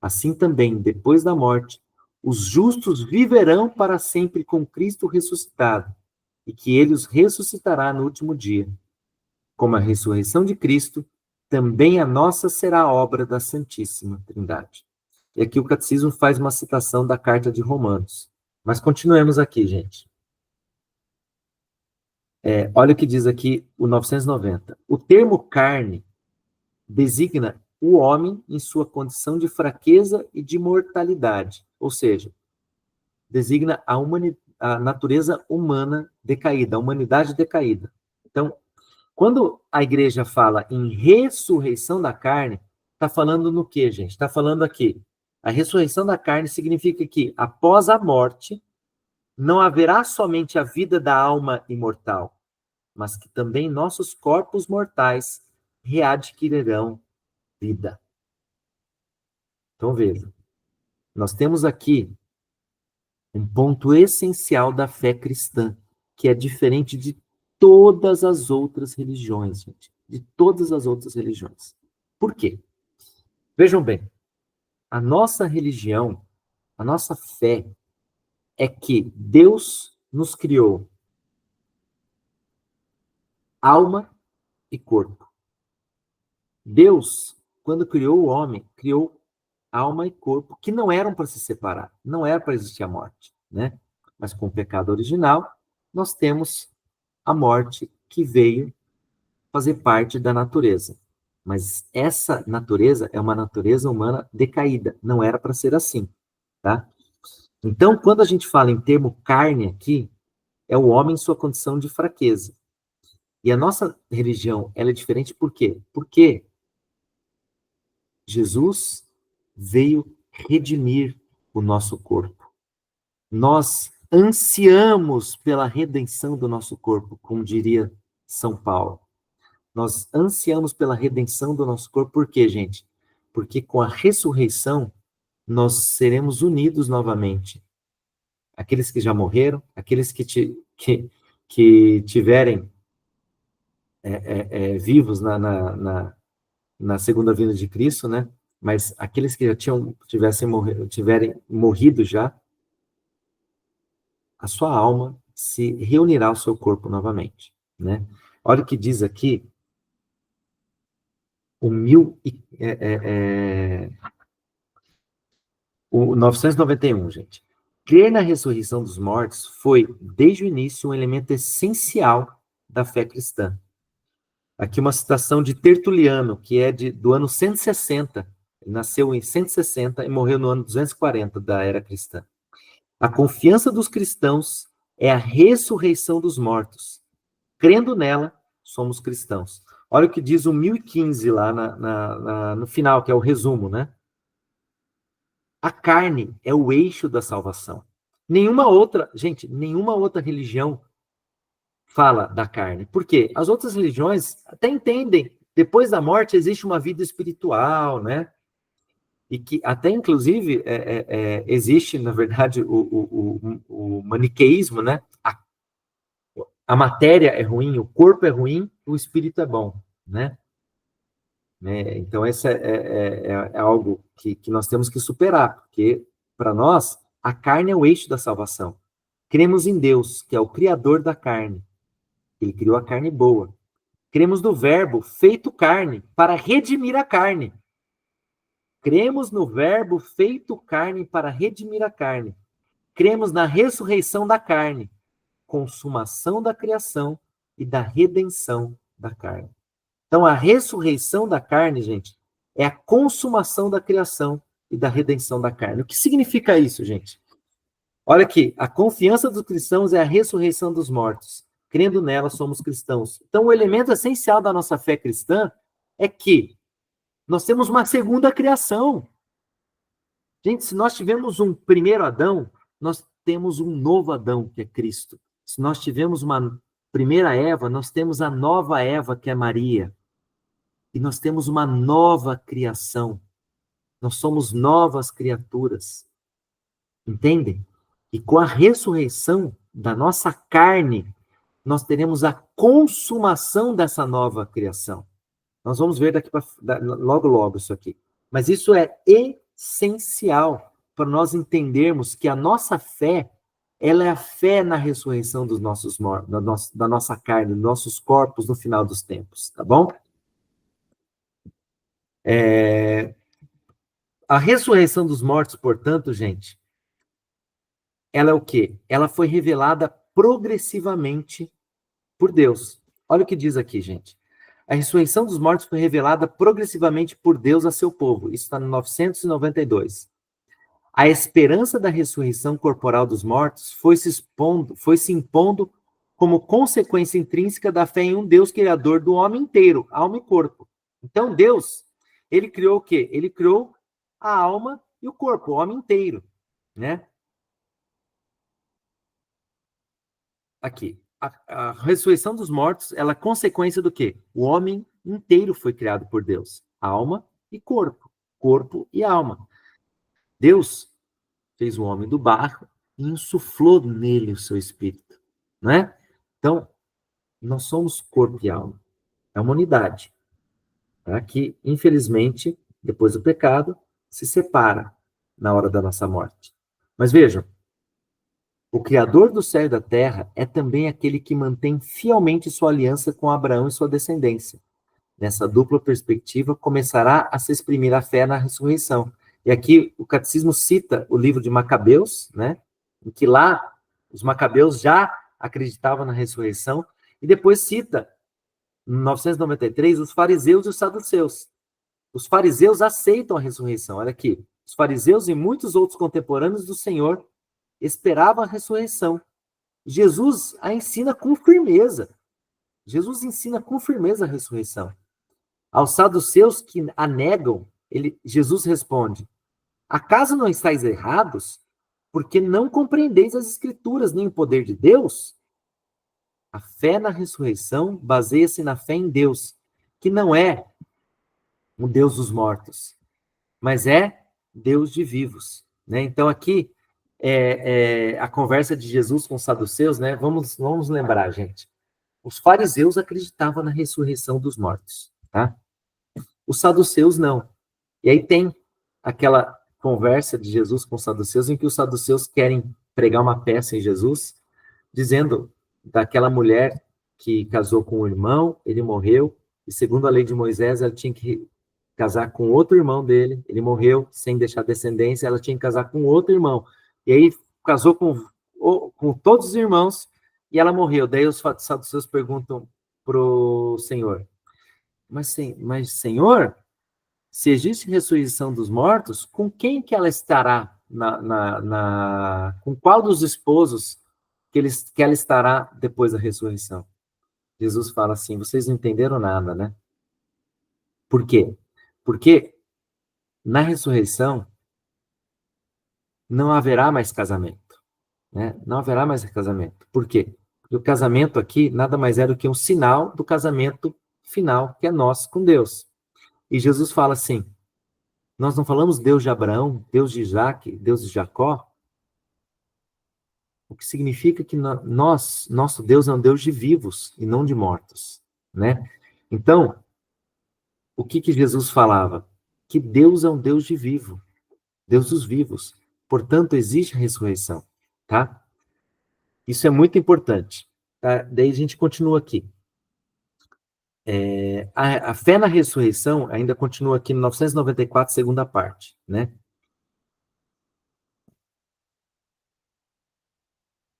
assim também, depois da morte, os justos viverão para sempre com Cristo ressuscitado, e que ele os ressuscitará no último dia. Como a ressurreição de Cristo, também a nossa será obra da Santíssima Trindade. E aqui o Catecismo faz uma citação da carta de Romanos. Mas continuemos aqui, gente. Olha o que diz aqui o 990. O termo carne designa o homem em sua condição de fraqueza e de mortalidade, ou seja, designa a natureza humana decaída, a humanidade decaída. Então, quando a igreja fala em ressurreição da carne, está falando no quê, gente? Está falando aqui. A ressurreição da carne significa que, após a morte, não haverá somente a vida da alma imortal, mas que também nossos corpos mortais readquirirão vida. Então, veja, nós temos aqui um ponto essencial da fé cristã, que é diferente de todas as outras religiões, gente. De todas as outras religiões. Por quê? Vejam bem, a nossa religião, a nossa fé, é que Deus nos criou alma e corpo. Deus, quando criou o homem, criou alma e corpo que não eram para se separar, não era para existir a morte, né? Mas com o pecado original, nós temos a morte que veio fazer parte da natureza. Mas essa natureza é uma natureza humana decaída, não era para ser assim, tá? Então, quando a gente fala em termo carne aqui, é o homem em sua condição de fraqueza. E a nossa religião, ela é diferente por quê? Porque Jesus veio redimir o nosso corpo. Nós ansiamos pela redenção do nosso corpo, como diria São Paulo. Nós ansiamos pela redenção do nosso corpo, por quê, gente? Porque com a ressurreição, nós seremos unidos novamente. Aqueles que já morreram, aqueles que tiverem vivos na segunda vinda de Cristo, né? Mas aqueles que já tiverem morrido já, a sua alma se reunirá ao seu corpo novamente, né? Olha o que diz aqui o 991, gente. Crer na ressurreição dos mortos foi, desde o início, um elemento essencial da fé cristã. Aqui uma citação de Tertuliano, que é do ano 160. Ele nasceu em 160 e morreu no ano 240 da era cristã. A confiança dos cristãos é a ressurreição dos mortos. Crendo nela, somos cristãos. Olha o que diz o 1015 lá no final, que é o resumo, né? A carne é o eixo da salvação. Nenhuma outra religião fala da carne. Por quê? As outras religiões até entendem. Depois da morte existe uma vida espiritual, né? e que até, inclusive, existe, na verdade, o maniqueísmo, né? A matéria é ruim, o corpo é ruim, o espírito é bom, né? Então, esse é algo que nós temos que superar, porque, para nós, a carne é o eixo da salvação. Cremos em Deus, que é o criador da carne. Ele criou a carne boa. Cremos no verbo feito carne, para redimir a carne. Cremos no verbo feito carne, para redimir a carne. Cremos na ressurreição da carne, consumação da criação e da redenção da carne. Então, a ressurreição da carne, gente, é a consumação da criação e da redenção da carne. O que significa isso, gente? Olha aqui, a confiança dos cristãos é a ressurreição dos mortos. Crendo nela, somos cristãos. Então, o elemento essencial da nossa fé cristã é que nós temos uma segunda criação. Gente, se nós tivemos um primeiro Adão, nós temos um novo Adão, que é Cristo. Se nós tivemos uma primeira Eva, nós temos a nova Eva, que é Maria. E nós temos uma nova criação. Nós somos novas criaturas. Entendem? E com a ressurreição da nossa carne, nós teremos a consumação dessa nova criação. Nós vamos ver logo isso aqui. Mas isso é essencial para nós entendermos que a nossa fé, ela é a fé na ressurreição dos nossos mortos, da nossa carne, dos nossos corpos no final dos tempos, tá bom? A ressurreição dos mortos, portanto, gente, ela é o quê? Ela foi revelada progressivamente por Deus. Olha o que diz aqui, gente. A ressurreição dos mortos foi revelada progressivamente por Deus a seu povo. Isso está no 992. A esperança da ressurreição corporal dos mortos foi se impondo como consequência intrínseca da fé em um Deus criador do homem inteiro, alma e corpo. Então, Deus, ele criou o quê? Ele criou a alma e o corpo, o homem inteiro, né? Aqui, a ressurreição dos mortos, ela é consequência do quê? O homem inteiro foi criado por Deus, alma e corpo, corpo e alma. Deus fez o homem do barro e insuflou nele o seu espírito, né? Então, nós somos corpo e alma, é uma unidade, tá? Que, infelizmente, depois do pecado, se separa na hora da nossa morte. Mas vejam, o Criador do céu e da terra é também aquele que mantém fielmente sua aliança com Abraão e sua descendência. Nessa dupla perspectiva, começará a se exprimir a fé na ressurreição. E aqui o catecismo cita o livro de Macabeus, né? Em que lá os macabeus já acreditavam na ressurreição, e depois cita, em 993, os fariseus e os saduceus. Os fariseus aceitam a ressurreição. Olha aqui, os fariseus e muitos outros contemporâneos do Senhor esperavam a ressurreição. Jesus a ensina com firmeza. Jesus ensina com firmeza a ressurreição. Aos saduceus que a negam, Jesus responde: acaso não estáis errados, porque não compreendeis as Escrituras nem o poder de Deus? A fé na ressurreição baseia-se na fé em Deus, que não é o Deus dos mortos, mas é Deus de vivos, né? Então aqui a conversa de Jesus com os saduceus, né? Vamos lembrar, gente. Os fariseus acreditavam na ressurreição dos mortos, tá? Os saduceus não. E aí tem aquela conversa de Jesus com os saduceus, em que os saduceus querem pregar uma peça em Jesus, dizendo daquela mulher que casou com o irmão, ele morreu, e segundo a lei de Moisés, ela tinha que casar com outro irmão dele, ele morreu sem deixar descendência, ela tinha que casar com outro irmão. E aí casou com todos os irmãos, e ela morreu. Daí os saduceus perguntam pro Senhor: mas Senhor, se existe ressurreição dos mortos, com quem que ela estará? Com qual dos esposos que ela estará depois da ressurreição? Jesus fala assim: vocês não entenderam nada, né? Por quê? Porque na ressurreição não haverá mais casamento, né? Não haverá mais casamento. Por quê? Porque o casamento aqui nada mais é do que um sinal do casamento final, que é nós com Deus. E Jesus fala assim: Nós não falamos Deus de Abraão, Deus de Isaac, Deus de Jacó, o que significa que nosso Deus é um Deus de vivos e não de mortos, né? Então, o que Jesus falava? Que Deus é um Deus de vivo, Deus dos vivos. Portanto, existe a ressurreição, tá? Isso é muito importante. Tá? Daí a gente continua aqui. A fé na ressurreição ainda continua aqui no 994, segunda parte, né?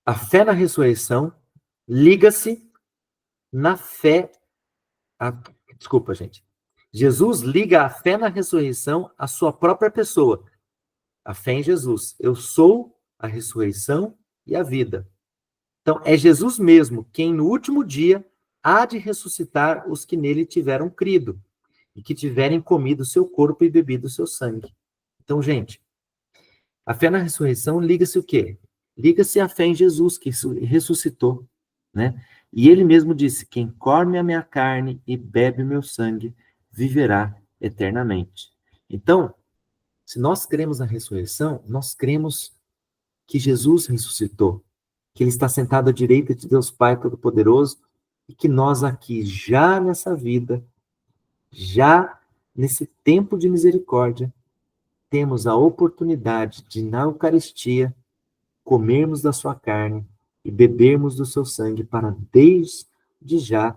A fé na ressurreição liga-se na fé. Desculpa, gente. Jesus liga a fé na ressurreição à sua própria pessoa. A fé em Jesus. Eu sou a ressurreição e a vida. Então, é Jesus mesmo quem, no último dia, há de ressuscitar os que nele tiveram crido e que tiverem comido seu corpo e bebido seu sangue. Então, gente, a fé na ressurreição liga-se o quê? Liga-se à fé em Jesus, que ressuscitou, né? E ele mesmo disse, quem come a minha carne e bebe o meu sangue, viverá eternamente. Então, se nós cremos na ressurreição, nós cremos que Jesus ressuscitou, que ele está sentado à direita de Deus Pai Todo-Poderoso, e que nós aqui, já nessa vida, já nesse tempo de misericórdia, temos a oportunidade de, na Eucaristia, comermos da sua carne e bebermos do seu sangue para, desde já,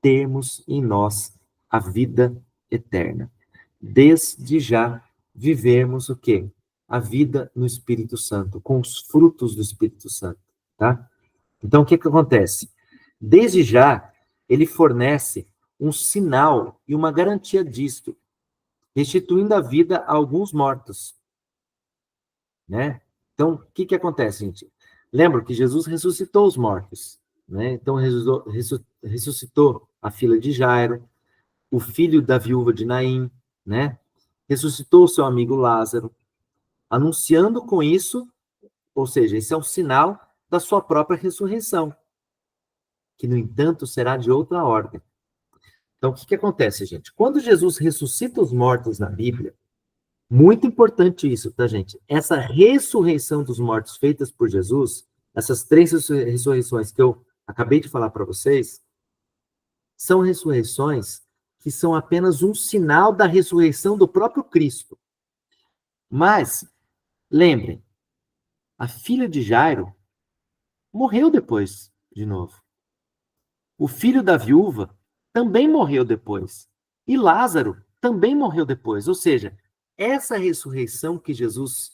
termos em nós a vida eterna. Desde já, vivermos o quê? A vida no Espírito Santo, com os frutos do Espírito Santo, tá? Então, o que acontece? Desde já, ele fornece um sinal e uma garantia disto, restituindo a vida a alguns mortos, né? Então, o que acontece, gente? Lembra que Jesus ressuscitou os mortos, né? Então, ressuscitou a filha de Jairo, o filho da viúva de Naim, né? Ressuscitou o seu amigo Lázaro, anunciando com isso, ou seja, esse é um sinal da sua própria ressurreição, que, no entanto, será de outra ordem. Então, o que acontece, gente? Quando Jesus ressuscita os mortos na Bíblia, muito importante isso, tá, gente? Essa ressurreição dos mortos feitas por Jesus, essas três ressurreições que eu acabei de falar para vocês, são ressurreições que são apenas um sinal da ressurreição do próprio Cristo. Mas, lembrem, a filha de Jairo morreu depois, de novo. O filho da viúva também morreu depois. E Lázaro também morreu depois. Ou seja, essa ressurreição que Jesus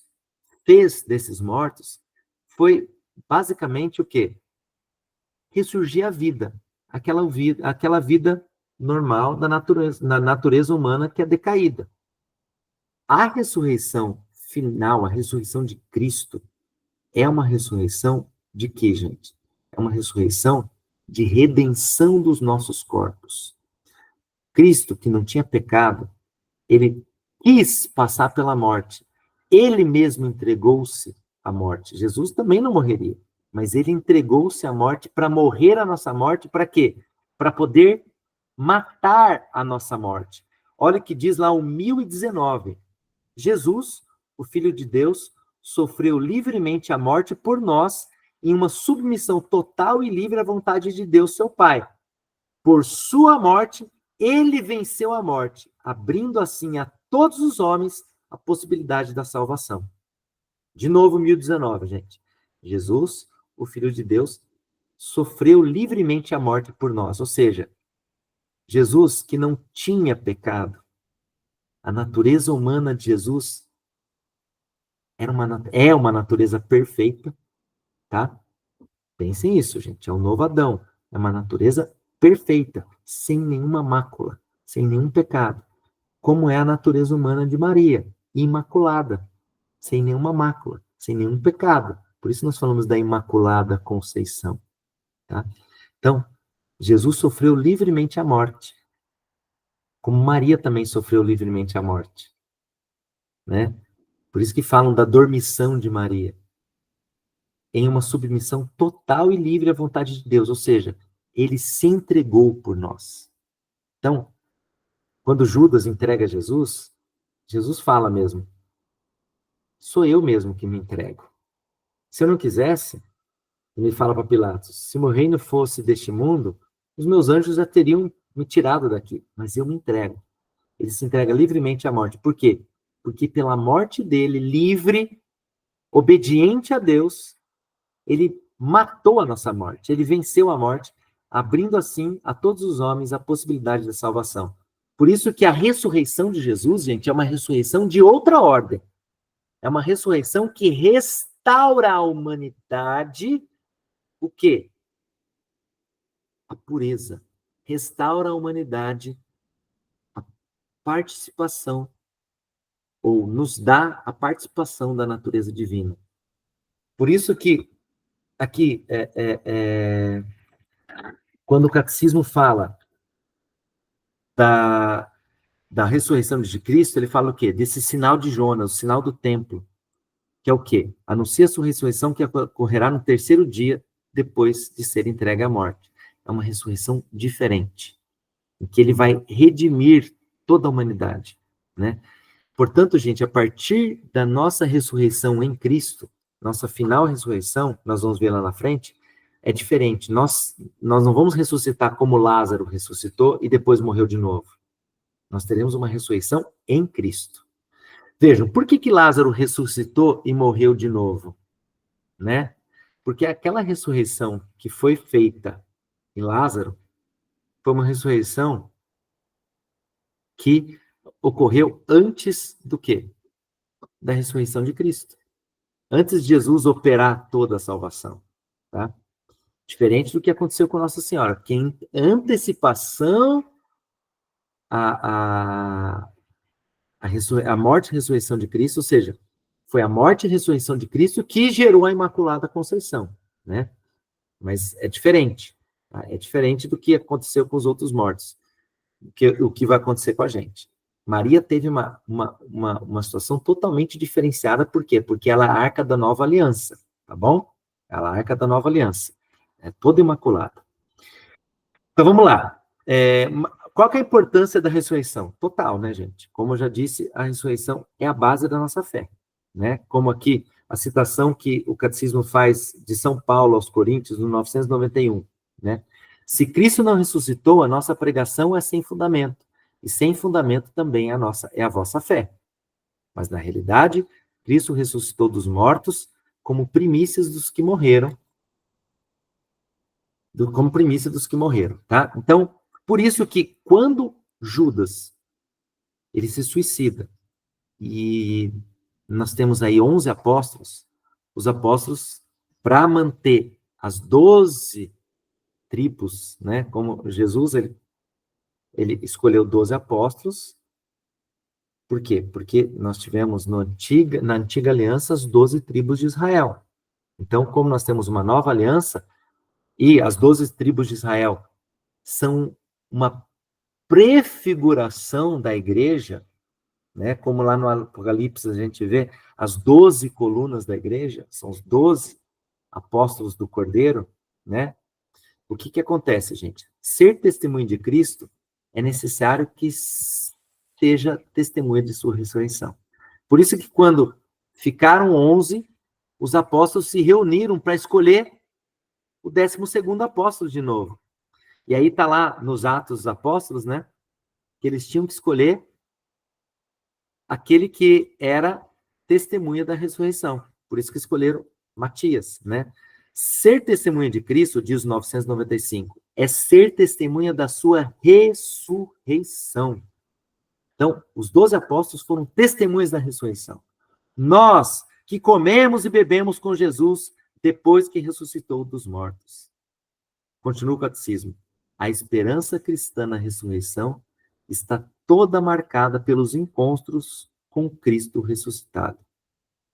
fez desses mortos foi basicamente o quê? Ressurgir a vida. Aquela vida normal da natureza humana que é decaída. A ressurreição final, a ressurreição de Cristo, é uma ressurreição de quê, gente? É uma ressurreição de redenção dos nossos corpos. Cristo, que não tinha pecado, ele quis passar pela morte. Ele mesmo entregou-se à morte. Jesus também não morreria, mas ele entregou-se à morte para morrer a nossa morte, para quê? Para poder matar a nossa morte. Olha o que diz lá o 1019. Jesus, o Filho de Deus, sofreu livremente a morte por nós, em uma submissão total e livre à vontade de Deus, seu Pai. Por sua morte, ele venceu a morte, abrindo assim a todos os homens a possibilidade da salvação. De novo, 1019, gente. Jesus, o Filho de Deus, sofreu livremente a morte por nós. Ou seja, Jesus, que não tinha pecado, a natureza humana de Jesus é uma natureza perfeita, tá? Pensem nisso, gente. É um novo Adão. É uma natureza perfeita, sem nenhuma mácula, sem nenhum pecado. Como é a natureza humana de Maria, imaculada, sem nenhuma mácula, sem nenhum pecado. Por isso nós falamos da Imaculada Conceição, tá? Então, Jesus sofreu livremente a morte, como Maria também sofreu livremente a morte, né? Por isso que falam da dormição de Maria, em uma submissão total e livre à vontade de Deus, ou seja, ele se entregou por nós. Então, quando Judas entrega Jesus, Jesus fala mesmo, sou eu mesmo que me entrego. Se eu não quisesse, ele fala para Pilatos, se meu reino fosse deste mundo, os meus anjos já teriam me tirado daqui, mas eu me entrego. Ele se entrega livremente à morte. Por quê? Porque pela morte dele, livre, obediente a Deus, ele matou a nossa morte, ele venceu a morte, abrindo assim a todos os homens a possibilidade da salvação. Por isso que a ressurreição de Jesus, gente, é uma ressurreição de outra ordem. É uma ressurreição que restaura a humanidade, o quê? A pureza. Restaura a humanidade, a participação, ou nos dá a participação da natureza divina. Por isso que aqui, quando o catecismo fala da ressurreição de Cristo, ele fala o quê? Desse sinal de Jonas, o sinal do templo, que é o quê? Anuncia a sua ressurreição que ocorrerá no terceiro dia depois de ser entregue à morte. É uma ressurreição diferente, em que ele vai redimir toda a humanidade, né? Portanto, gente, a partir da nossa ressurreição em Cristo, nossa final ressurreição, nós vamos ver lá na frente, é diferente. Nós não vamos ressuscitar como Lázaro ressuscitou e depois morreu de novo. Nós teremos uma ressurreição em Cristo. Vejam, por que Lázaro ressuscitou e morreu de novo? Né? Porque aquela ressurreição que foi feita em Lázaro foi uma ressurreição que ocorreu antes do quê? Da ressurreição de Cristo. Antes de Jesus operar toda a salvação. Tá? Diferente do que aconteceu com Nossa Senhora, que em antecipação a morte e ressurreição de Cristo, ou seja, foi a morte e ressurreição de Cristo que gerou a Imaculada Conceição, né? Mas é diferente, tá? É diferente do que aconteceu com os outros mortos, o que vai acontecer com a gente. Maria teve uma situação totalmente diferenciada, por quê? Porque ela é a arca da nova aliança, tá bom? Ela é a arca da nova aliança, é toda imaculada. Então vamos lá. Qual que é a importância da ressurreição? Total, né, gente? Como eu já disse, a ressurreição é a base da nossa fé, né? Como aqui a citação que o catecismo faz de São Paulo aos Coríntios, no 991, né? Se Cristo não ressuscitou, a nossa pregação é sem fundamento, e sem fundamento também é a vossa fé. Mas na realidade, Cristo ressuscitou dos mortos como primícias dos que morreram, como primícia dos que morreram, tá? Então, por isso que quando Judas, ele se suicida, e nós temos aí 11 apóstolos, os apóstolos, para manter as 12 tribos, né? Como Jesus, ele escolheu 12 apóstolos, por quê? Porque nós tivemos na antiga aliança as 12 tribos de Israel. Então, como nós temos uma nova aliança, e as 12 tribos de Israel são uma prefiguração da igreja, né? Como lá no Apocalipse a gente vê as 12 colunas da igreja, são os 12 apóstolos do Cordeiro, né? O que acontece, gente? Ser testemunho de Cristo é necessário que seja testemunha de sua ressurreição. Por isso que quando ficaram 11, os apóstolos se reuniram para escolher o 12º apóstolo de novo. E aí está lá nos Atos dos Apóstolos, né? Que eles tinham que escolher aquele que era testemunha da ressurreição. Por isso que escolheram Matias, né? Ser testemunha de Cristo, diz o 995, é ser testemunha da sua ressurreição. Então, os 12 apóstolos foram testemunhas da ressurreição. Nós, que comemos e bebemos com Jesus depois que ressuscitou dos mortos. Continua o catecismo. A esperança cristã na ressurreição está toda marcada pelos encontros com Cristo ressuscitado.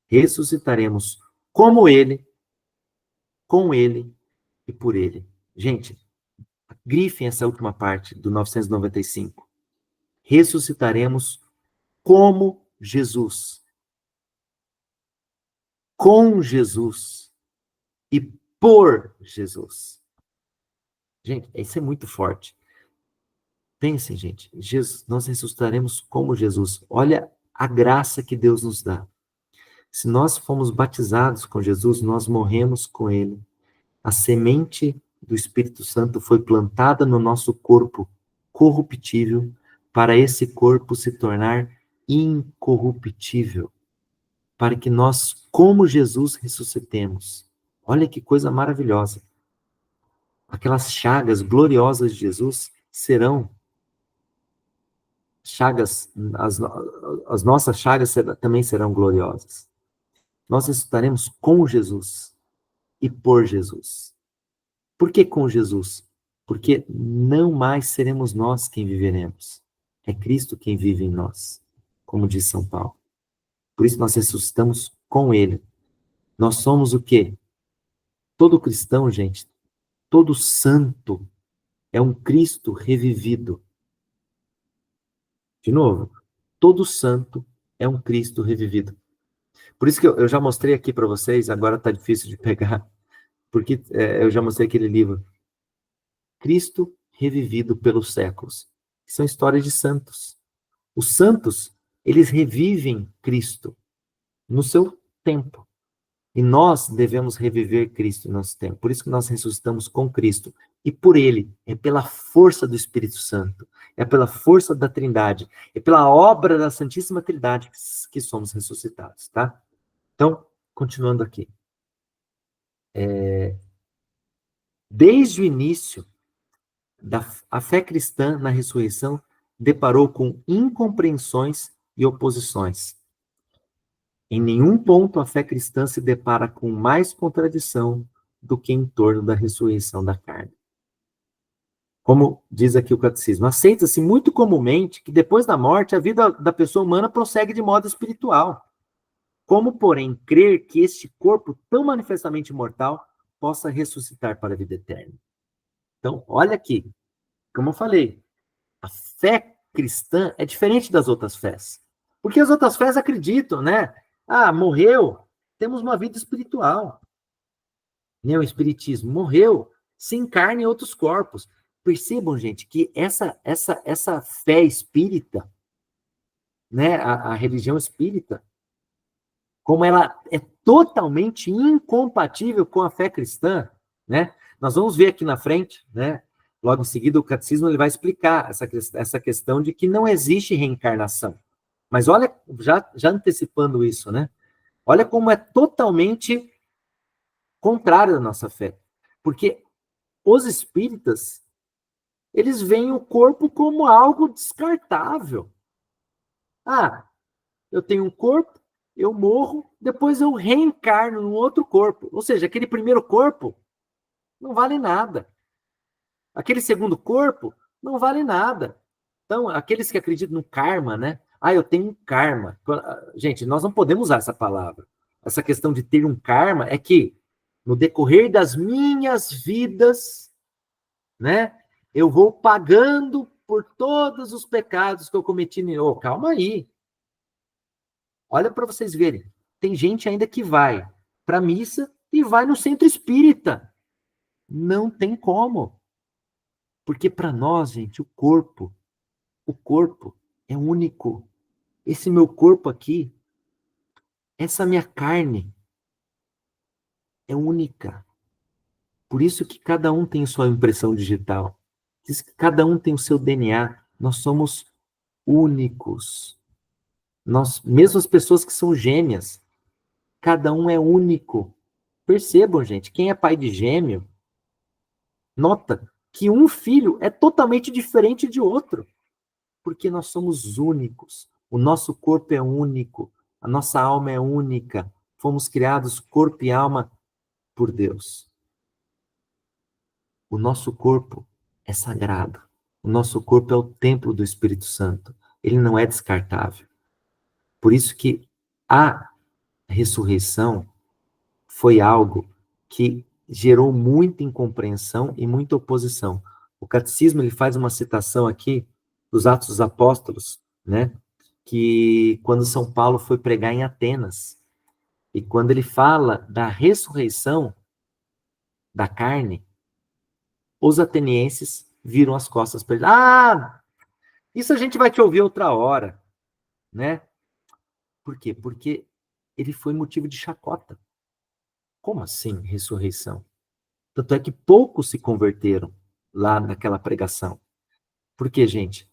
Ressuscitaremos como Ele, com Ele e por Ele. Gente, grifem essa última parte do 995. Ressuscitaremos como Jesus, com Jesus e por Jesus. Gente, isso é muito forte. Pensem, gente, nós ressuscitaremos como Jesus. Olha a graça que Deus nos dá. Se nós fomos batizados com Jesus, nós morremos com ele. A semente do Espírito Santo foi plantada no nosso corpo corruptível para esse corpo se tornar incorruptível, para que nós, como Jesus, ressuscitemos. Olha que coisa maravilhosa. Aquelas chagas gloriosas de Jesus serão chagas, as nossas chagas também serão gloriosas. Nós estaremos com Jesus e por Jesus. Por que com Jesus? Porque não mais seremos nós quem viveremos. É Cristo quem vive em nós, como diz São Paulo. Por isso nós ressuscitamos com Ele. Nós somos o quê? Todo cristão, gente, todo santo é um Cristo revivido. De novo, todo santo é um Cristo revivido. Por isso que eu já mostrei aqui para vocês, agora está difícil de pegar, porque eu já mostrei aquele livro, Cristo revivido pelos séculos. São histórias de santos. Os santos, eles revivem Cristo no seu tempo. E nós devemos reviver Cristo no nosso tempo. Por isso que nós ressuscitamos com Cristo. E por Ele, é pela força do Espírito Santo, é pela força da Trindade, é pela obra da Santíssima Trindade que somos ressuscitados, tá? Então, continuando aqui. Desde o início, a fé cristã na ressurreição deparou com incompreensões e oposições. Em nenhum ponto a fé cristã se depara com mais contradição do que em torno da ressurreição da carne. Como diz aqui o catecismo, aceita-se muito comumente que depois da morte a vida da pessoa humana prossegue de modo espiritual. Como, porém, crer que este corpo tão manifestamente mortal possa ressuscitar para a vida eterna? Então, olha aqui, como eu falei, a fé cristã é diferente das outras fés. Porque as outras fés acreditam, né? Ah, morreu, temos uma vida espiritual. O espiritismo morreu, se encarna em outros corpos. Percebam, gente, que essa fé espírita, né, a religião espírita, como ela é totalmente incompatível com a fé cristã, né? Nós vamos ver aqui na frente, né? Logo em seguida, o catecismo ele vai explicar essa questão de que não existe reencarnação. Mas olha, já antecipando isso, né? Olha como é totalmente contrário à nossa fé. Porque os espíritas, eles veem o corpo como algo descartável. Ah, eu tenho um corpo, eu morro, depois eu reencarno num outro corpo. Ou seja, aquele primeiro corpo não vale nada. Aquele segundo corpo não vale nada. Então, aqueles que acreditam no karma, né? Ah, eu tenho um karma. Gente, nós não podemos usar essa palavra. Essa questão de ter um karma é que, no decorrer das minhas vidas, né? Eu vou pagando por todos os pecados que eu cometi. Oh, calma aí. Olha para vocês verem. Tem gente ainda que vai para a missa e vai no centro espírita. Não tem como. Porque para nós, gente, o corpo é único. Esse meu corpo aqui, essa minha carne é única. Por isso que cada um tem sua impressão digital. Diz que cada um tem o seu DNA. Nós somos únicos. Nós, mesmo as pessoas que são gêmeas, cada um é único. Percebam, gente, quem é pai de gêmeo, nota que um filho é totalmente diferente de outro. Porque nós somos únicos. O nosso corpo é único. A nossa alma é única. Fomos criados corpo e alma por Deus. O nosso corpo é sagrado. O nosso corpo é o templo do Espírito Santo. Ele não é descartável. Por isso que a ressurreição foi algo que gerou muita incompreensão e muita oposição. O catecismo ele faz uma citação aqui dos Atos dos Apóstolos, né? Que quando São Paulo foi pregar em Atenas, e quando ele fala da ressurreição da carne, os atenienses viram as costas para ele. Ah, isso a gente vai te ouvir outra hora, né? Por quê? Porque ele foi motivo de chacota. Como assim, ressurreição? Tanto é que poucos se converteram lá naquela pregação. Por quê, gente?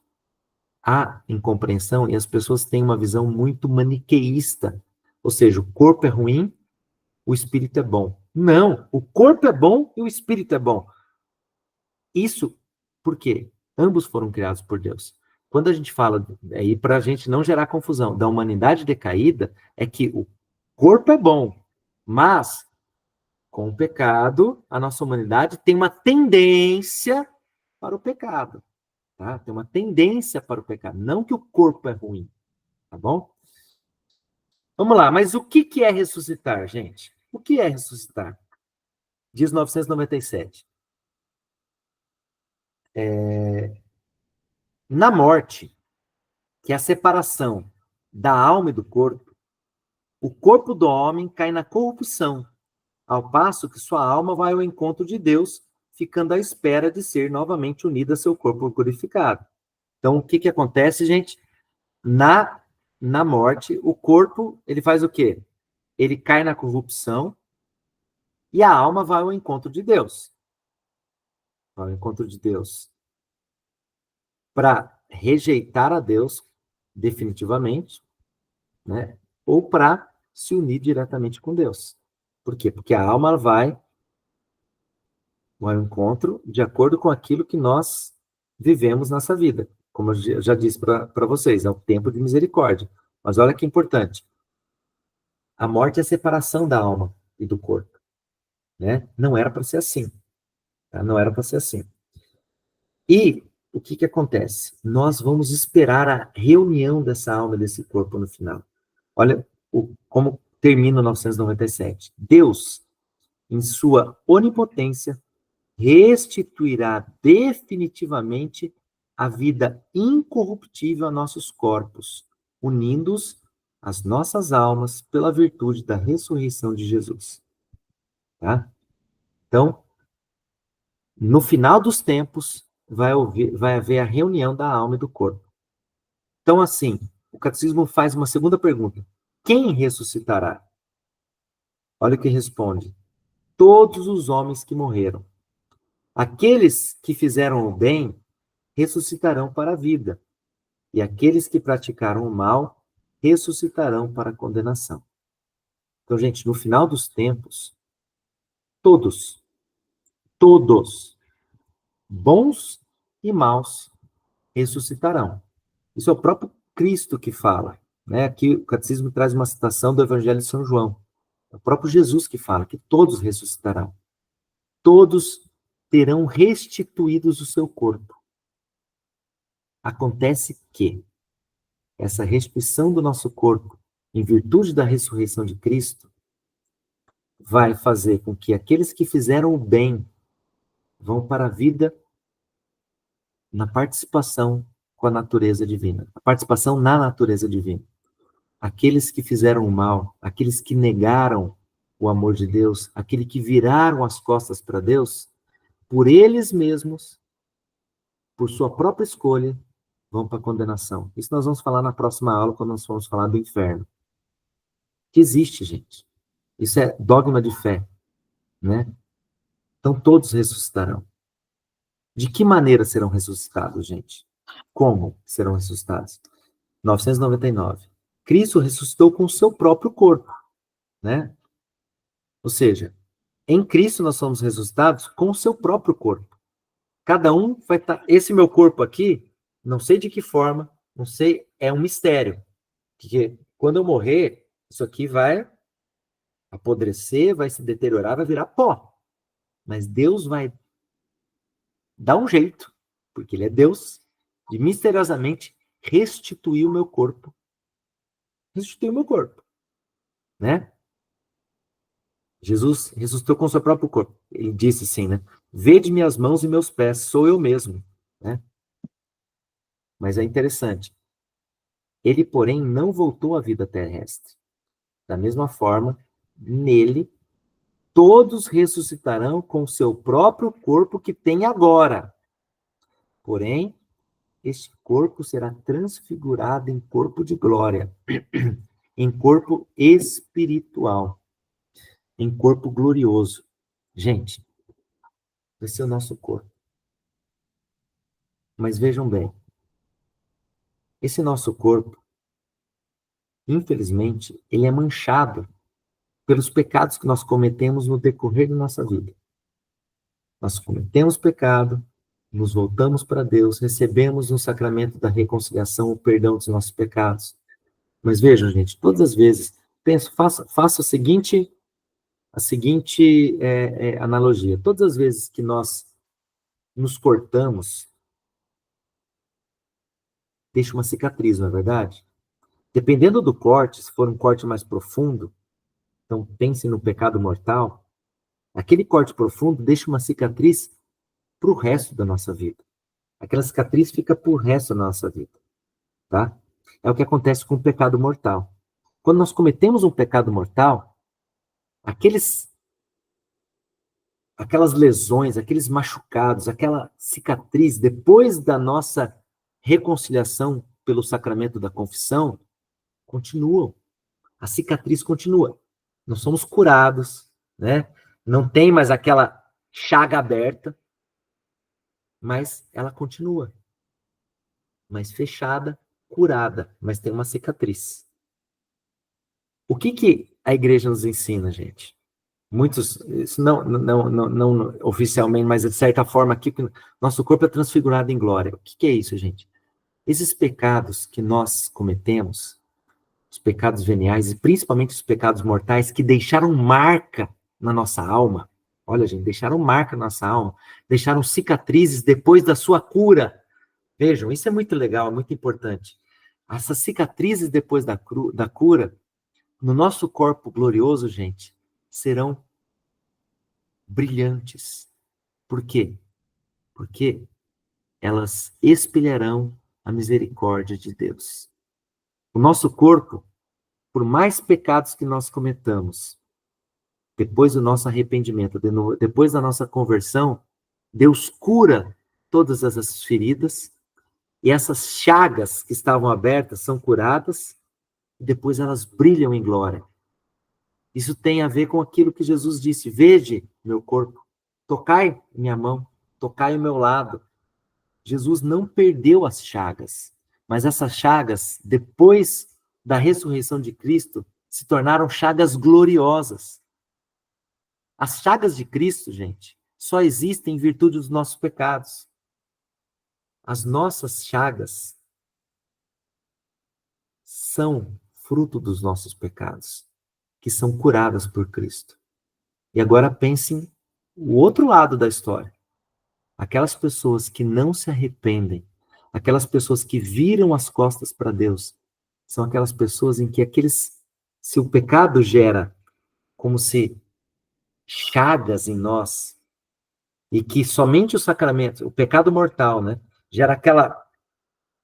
Há incompreensão e as pessoas têm uma visão muito maniqueísta. Ou seja, o corpo é ruim, o espírito é bom. Não, o corpo é bom e o espírito é bom. Isso por quê? Ambos foram criados por Deus. Quando a gente fala, aí para a gente não gerar confusão, da humanidade decaída, é que o corpo é bom, mas com o pecado, a nossa humanidade tem uma tendência para o pecado, tá? Tem uma tendência para o pecado, não que o corpo é ruim, tá bom? Vamos lá, mas o que é ressuscitar, gente? O que é ressuscitar? Diz 997. Na morte, que é a separação da alma e do corpo, o corpo do homem cai na corrupção, ao passo que sua alma vai ao encontro de Deus, ficando à espera de ser novamente unida a seu corpo glorificado. Então, o que acontece, gente? Na morte, o corpo, ele faz o quê? Ele cai na corrupção e a alma vai ao encontro de Deus. Vai ao encontro de Deus para rejeitar a Deus definitivamente, né? Ou para se unir diretamente com Deus. Por quê? Porque a alma vai ao encontro de acordo com aquilo que nós vivemos nessa vida. Como eu já disse para vocês, é o tempo de misericórdia. Mas olha que importante. A morte é a separação da alma e do corpo, né? Não era para ser assim. Tá? Não era para ser assim. E o que acontece? Nós vamos esperar a reunião dessa alma e desse corpo no final. Olha como termina o 997. Deus, em sua onipotência, restituirá definitivamente a vida incorruptível a nossos corpos, unindo-os às nossas almas pela virtude da ressurreição de Jesus. Tá? Então, no final dos tempos, vai haver a reunião da alma e do corpo. Então, assim, o catecismo faz uma segunda pergunta. Quem ressuscitará? Olha o que responde. Todos os homens que morreram. Aqueles que fizeram o bem ressuscitarão para a vida, e aqueles que praticaram o mal ressuscitarão para a condenação. Então, gente, no final dos tempos, todos, bons e maus, ressuscitarão. Isso é o próprio Cristo que fala, né? Aqui o catecismo traz uma citação do Evangelho de São João. É o próprio Jesus que fala que todos ressuscitarão. Todos terão restituídos o seu corpo. Acontece que essa restituição do nosso corpo, em virtude da ressurreição de Cristo, vai fazer com que aqueles que fizeram o bem vão para a vida na participação com a natureza divina, a participação na natureza divina. Aqueles que fizeram o mal, aqueles que negaram o amor de Deus, aqueles que viraram as costas para Deus, por eles mesmos, por sua própria escolha, vão para a condenação. Isso nós vamos falar na próxima aula, quando nós formos falar do inferno. Que existe, gente. Isso é dogma de fé, né? Então todos ressuscitarão. De que maneira serão ressuscitados, gente? Como serão ressuscitados? 999. Cristo ressuscitou com o seu próprio corpo, né? Ou seja, em Cristo nós somos ressuscitados com o seu próprio corpo. Cada um vai estar... Esse meu corpo aqui, não sei de que forma, não sei, é um mistério. Porque quando eu morrer, isso aqui vai apodrecer, vai se deteriorar, vai virar pó. Mas Deus vai dar um jeito, porque Ele é Deus, de misteriosamente restituir o meu corpo. Restituir o meu corpo, né? Jesus ressuscitou com o seu próprio corpo. Ele disse assim, né? Vede minhas mãos e meus pés, sou eu mesmo, né? Mas é interessante. Ele, porém, não voltou à vida terrestre. Da mesma forma, nele, todos ressuscitarão com o seu próprio corpo que tem agora. Porém, este corpo será transfigurado em corpo de glória, em corpo espiritual, em corpo glorioso. Gente, esse é o nosso corpo. Mas vejam bem, esse nosso corpo, infelizmente, ele é manchado pelos pecados que nós cometemos no decorrer da nossa vida. Nós cometemos pecado, nos voltamos para Deus, recebemos no sacramento da reconciliação o perdão dos nossos pecados. Mas vejam, gente, todas as vezes, faça a seguinte analogia. Todas as vezes que nós nos cortamos, deixa uma cicatriz, não é verdade? Dependendo do corte, se for um corte mais profundo, então pense no pecado mortal, aquele corte profundo deixa uma cicatriz para o resto da nossa vida. Aquela cicatriz fica para o resto da nossa vida, tá? É o que acontece com o pecado mortal. Quando nós cometemos um pecado mortal, aquelas lesões, aqueles machucados, aquela cicatriz, depois da nossa reconciliação pelo sacramento da confissão, continuam. A cicatriz continua. Nós somos curados, né? Não tem mais aquela chaga aberta, mas ela continua. Mas fechada, curada, mas tem uma cicatriz. O que a igreja nos ensina, gente? Muitos, isso não oficialmente, mas de certa forma aqui, nosso corpo é transfigurado em glória. O que é isso, gente? Esses pecados que nós cometemos, os pecados veniais, e principalmente os pecados mortais, que deixaram marca na nossa alma, olha, gente, deixaram marca na nossa alma, deixaram cicatrizes depois da sua cura. Vejam, isso é muito legal, é muito importante. Essas cicatrizes depois da cura, no nosso corpo glorioso, gente, serão brilhantes. Por quê? Porque elas espelharão a misericórdia de Deus. O nosso corpo, por mais pecados que nós cometamos, depois do nosso arrependimento, depois da nossa conversão, Deus cura todas essas feridas e essas chagas que estavam abertas são curadas e depois elas brilham em glória. Isso tem a ver com aquilo que Jesus disse: vede meu corpo, tocai minha mão, tocai o meu lado. Jesus não perdeu as chagas, mas essas chagas, depois da ressurreição de Cristo, se tornaram chagas gloriosas. As chagas de Cristo, gente, só existem em virtude dos nossos pecados. As nossas chagas são fruto dos nossos pecados, que são curadas por Cristo. E agora pensem o outro lado da história. Aquelas pessoas que não se arrependem, aquelas pessoas que viram as costas para Deus, são aquelas pessoas em que se o pecado gera como se chagas em nós, e que somente o sacramento, o pecado mortal, né, gera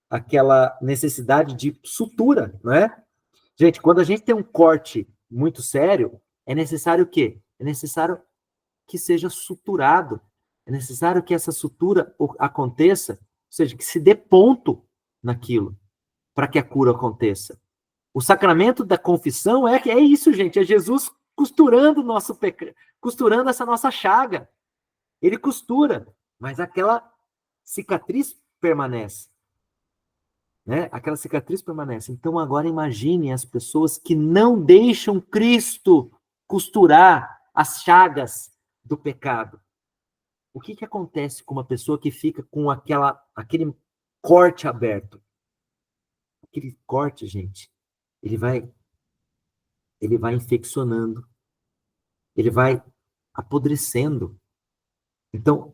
aquela necessidade de sutura, não é? Gente, quando a gente tem um corte muito sério, é necessário o quê? É necessário que seja suturado. É necessário que essa sutura aconteça, ou seja, que se dê ponto naquilo, para que a cura aconteça. O sacramento da confissão é isso, gente, é Jesus costurando o nosso pecado, costurando essa nossa chaga. Ele costura, mas aquela cicatriz permanece. Né? Aquela cicatriz permanece. Então agora imaginem as pessoas que não deixam Cristo costurar as chagas do pecado. O que acontece com uma pessoa que fica com aquele corte aberto? Aquele corte, gente, ele vai infeccionando, ele vai apodrecendo. Então,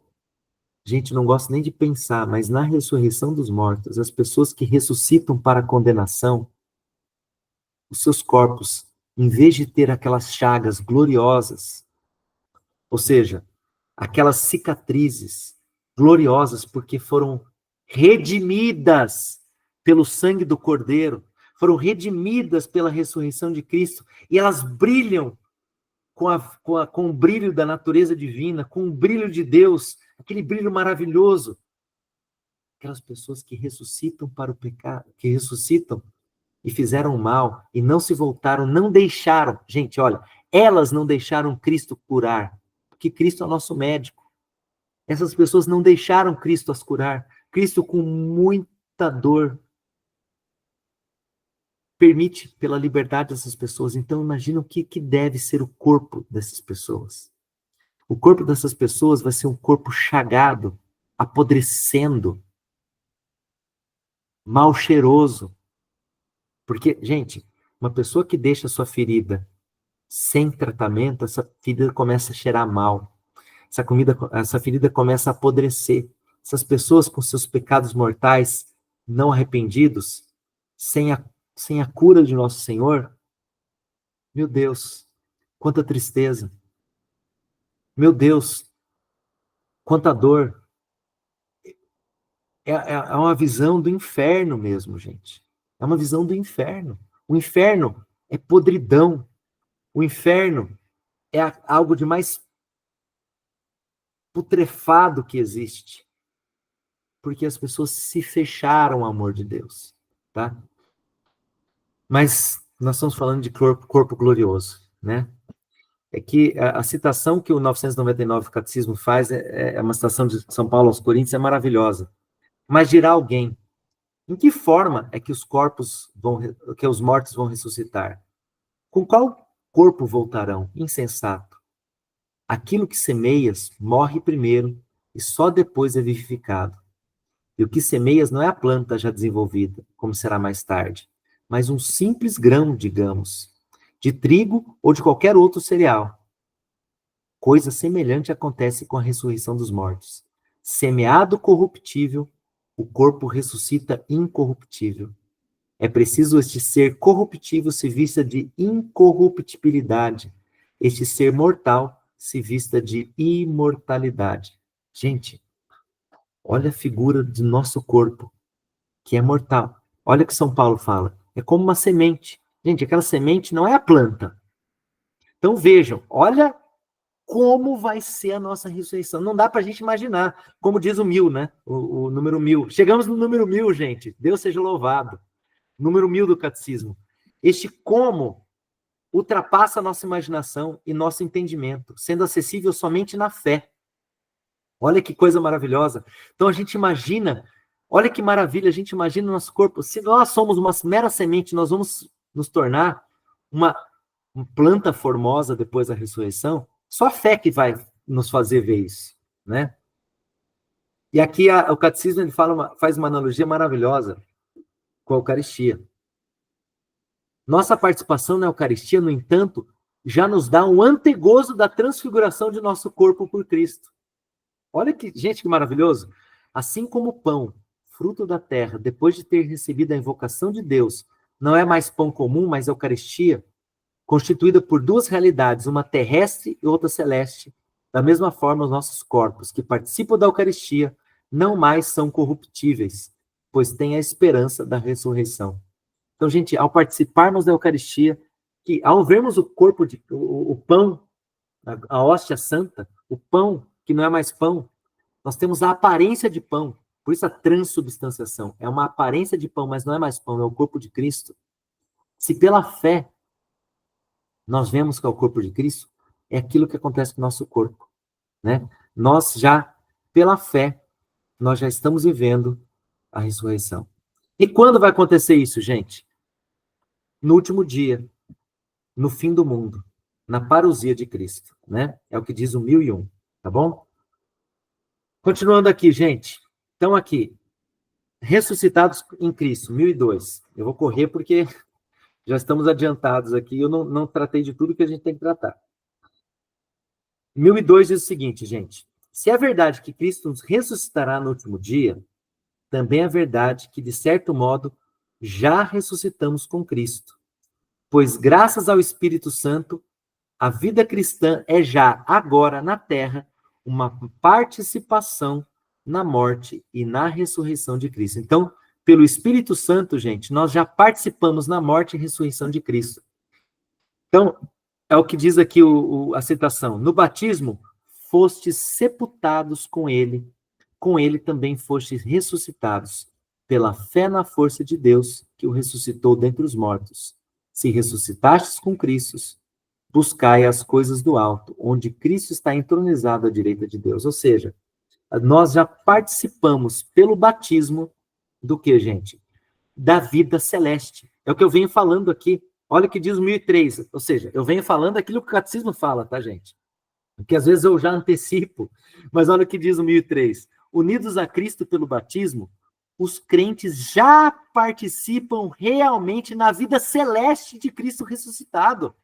gente, não gosto nem de pensar, mas na ressurreição dos mortos, as pessoas que ressuscitam para a condenação, os seus corpos, em vez de ter aquelas chagas gloriosas, ou seja, aquelas cicatrizes gloriosas porque foram redimidas pelo sangue do Cordeiro, foram redimidas pela ressurreição de Cristo, e elas brilham com o brilho da natureza divina, com o brilho de Deus, aquele brilho maravilhoso. Aquelas pessoas que ressuscitam para o pecado, que ressuscitam e fizeram mal e não se voltaram, não deixaram. Gente, olha, elas não deixaram Cristo curar, porque Cristo é o nosso médico. Essas pessoas não deixaram Cristo as curar. Cristo, com muita dor, permite pela liberdade dessas pessoas. Então, imagina o que deve ser o corpo dessas pessoas. O corpo dessas pessoas vai ser um corpo chagado, apodrecendo, mal cheiroso. Porque, gente, uma pessoa que deixa a sua ferida sem tratamento, essa ferida começa a cheirar mal. Essa ferida começa a apodrecer. Essas pessoas com seus pecados mortais não arrependidos, sem a cura de nosso Senhor, meu Deus, quanta tristeza. Meu Deus, quanta dor. É uma visão do inferno mesmo, gente. É uma visão do inferno. O inferno é podridão. O inferno é algo de mais putrefado que existe. Porque as pessoas se fecharam ao amor de Deus, tá? Mas nós estamos falando de corpo glorioso, né? É que a citação que o 999 Catecismo faz é uma citação de São Paulo aos Coríntios, é maravilhosa. Mas dirá alguém, em que forma é que que os mortos vão ressuscitar? Com qual corpo voltarão? Insensato. Aquilo que semeias morre primeiro e só depois é vivificado. E o que semeias não é a planta já desenvolvida, como será mais tarde, mas um simples grão, digamos, de trigo ou de qualquer outro cereal. Coisa semelhante acontece com a ressurreição dos mortos. Semeado corruptível, o corpo ressuscita incorruptível. É preciso este ser corruptível se vista de incorruptibilidade, este ser mortal se vista de imortalidade. Gente, olha a figura do nosso corpo, que é mortal. Olha o que São Paulo fala. É como uma semente. Gente, aquela semente não é a planta. Então vejam, olha como vai ser a nossa ressurreição. Não dá para a gente imaginar. Como diz o 1000, né? O número 1000. Chegamos no número 1000, gente. Deus seja louvado. Número 1000 do catecismo. Este como ultrapassa a nossa imaginação e nosso entendimento, sendo acessível somente na fé. Olha que coisa maravilhosa. Então a gente imagina, olha que maravilha, a gente imagina o nosso corpo. Se nós somos uma mera semente, nós vamos nos tornar uma planta formosa depois da ressurreição. Só a fé que vai nos fazer ver isso, né? E aqui o catecismo ele faz uma analogia maravilhosa com a Eucaristia. Nossa participação na Eucaristia, no entanto, já nos dá um antegozo da transfiguração de nosso corpo por Cristo. Olha que, gente, que maravilhoso. Assim como o pão, fruto da terra, depois de ter recebido a invocação de Deus, não é mais pão comum, mas Eucaristia, constituída por duas realidades, uma terrestre e outra celeste. Da mesma forma, os nossos corpos, que participam da Eucaristia, não mais são corruptíveis, pois têm a esperança da ressurreição. Então, gente, ao participarmos da Eucaristia, que ao vermos o corpo, o pão, a hóstia santa, o pão, que não é mais pão, nós temos a aparência de pão, por isso a transubstanciação. É uma aparência de pão, mas não é mais pão, é o corpo de Cristo. Se pela fé nós vemos que é o corpo de Cristo, é aquilo que acontece com o nosso corpo, né? Nós já, pela fé, nós já estamos vivendo a ressurreição. E quando vai acontecer isso, gente? No último dia, no fim do mundo, na parousia de Cristo, né? É o que diz o 1001, tá bom? Continuando aqui, gente. Então aqui, ressuscitados em Cristo, 1002. Eu vou correr porque já estamos adiantados aqui, eu não tratei de tudo que a gente tem que tratar. 1002 diz o seguinte, gente. Se é verdade que Cristo nos ressuscitará no último dia, também é verdade que, de certo modo, já ressuscitamos com Cristo. Pois, graças ao Espírito Santo, a vida cristã é já, agora, na Terra, uma participação na morte e na ressurreição de Cristo. Então, pelo Espírito Santo, gente, nós já participamos na morte e ressurreição de Cristo. Então, é o que diz aqui a citação. No batismo, fostes sepultados com ele também fostes ressuscitados. pela fé na força de Deus, que o ressuscitou dentre os mortos. Se ressuscitastes com Cristo, buscai as coisas do alto, onde Cristo está entronizado à direita de Deus. Ou seja, nós já participamos pelo batismo do que, gente? Da vida celeste. É o que eu venho falando aqui. Olha o que diz o 1003. Ou seja, eu venho falando aquilo que o catecismo fala, tá, gente? Porque às vezes eu já antecipo, mas olha o que diz o 1003. Unidos a Cristo pelo batismo, os crentes já participam realmente na vida celeste de Cristo ressuscitado.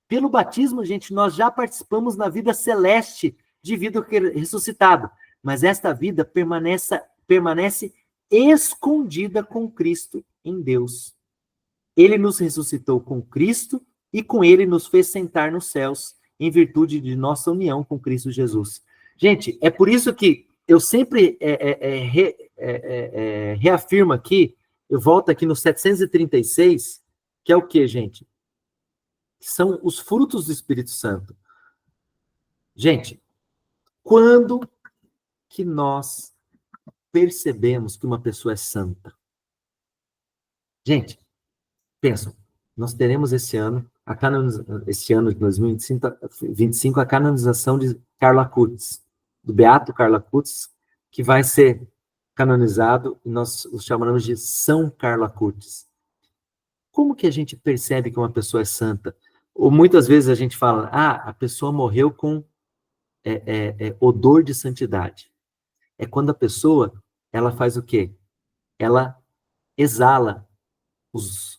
Pelo batismo, gente, nós já participamos na vida celeste de vida ressuscitado. Mas esta vida permanece escondida com Cristo em Deus. Ele nos ressuscitou com Cristo e com ele nos fez sentar nos céus, em virtude de nossa união com Cristo Jesus. Gente, é por isso que eu sempre reafirmo aqui, eu volto aqui no 736, que é o quê, gente? São os frutos do Espírito Santo. Gente, quando que nós percebemos que uma pessoa é santa? Gente, pensam, nós teremos esse ano de 2025, a canonização de Carlo Acutis, do Beato Carlo Acutis, que vai ser canonizado, e nós o chamamos de São Carlo Acutis. Como que a gente percebe que uma pessoa é santa? Ou muitas vezes a gente fala, a pessoa morreu com odor de santidade. É quando a pessoa, ela faz o quê? Ela exala os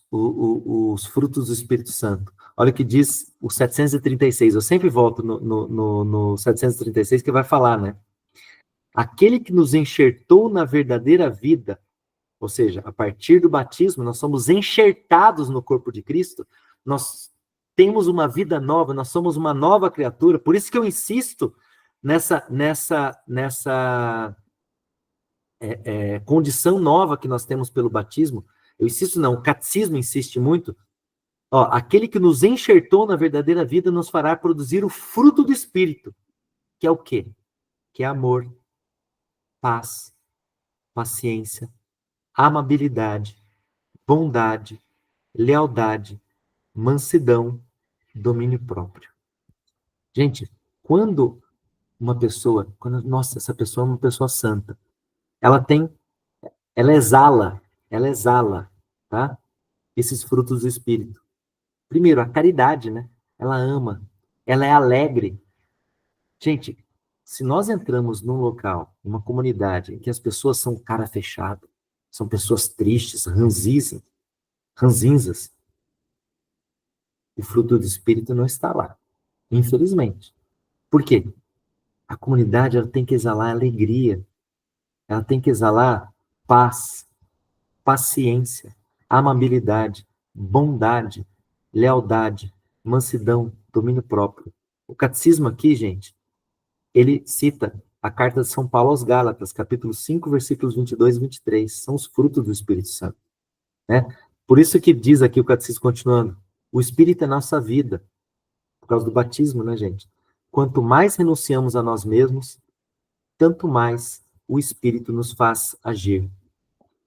frutos do Espírito Santo. Olha o que diz o 736. Eu sempre volto no 736, que vai falar, né? Aquele que nos enxertou na verdadeira vida, ou seja, a partir do batismo, nós somos enxertados no corpo de Cristo, nós temos uma vida nova, nós somos uma nova criatura. Por isso que eu insisto nessa condição nova que nós temos pelo batismo. Eu insisto, não, o catecismo insiste muito. Ó, aquele que nos enxertou na verdadeira vida nos fará produzir o fruto do Espírito, que é o quê? Que é amor, paz, paciência, amabilidade, bondade, lealdade, mansidão, domínio próprio. Gente, quando nossa, essa pessoa é uma pessoa santa, ela exala, tá? Esses frutos do Espírito. Primeiro, a caridade, né? Ela ama, ela é alegre. Gente, se nós entramos num local, numa comunidade, em que as pessoas são cara fechado, são pessoas tristes, ranzinzas, o fruto do Espírito não está lá, infelizmente. Por quê? A comunidade ela tem que exalar alegria, ela tem que exalar paz, paciência, amabilidade, bondade, lealdade, mansidão, domínio próprio. O catecismo aqui, gente, ele cita a carta de São Paulo aos Gálatas, capítulo 5, versículos 22 e 23. São os frutos do Espírito Santo, né? Por isso que diz aqui o catecismo continuando, o Espírito é nossa vida, por causa do batismo, né, gente? Quanto mais renunciamos a nós mesmos, tanto mais o Espírito nos faz agir.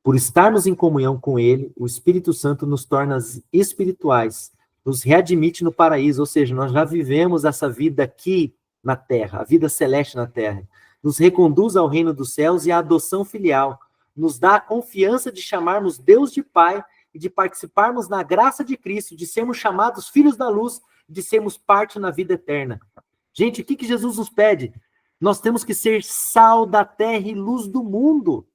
Por estarmos em comunhão com Ele, o Espírito Santo nos torna espirituais, nos readmite no paraíso, ou seja, nós já vivemos essa vida aqui na terra, a vida celeste na terra. Nos reconduz ao reino dos céus e à adoção filial. Nos dá a confiança de chamarmos Deus de Pai e de participarmos na graça de Cristo, de sermos chamados filhos da luz, de sermos parte na vida eterna. Gente, o que Jesus nos pede? Nós temos que ser sal da terra e luz do mundo.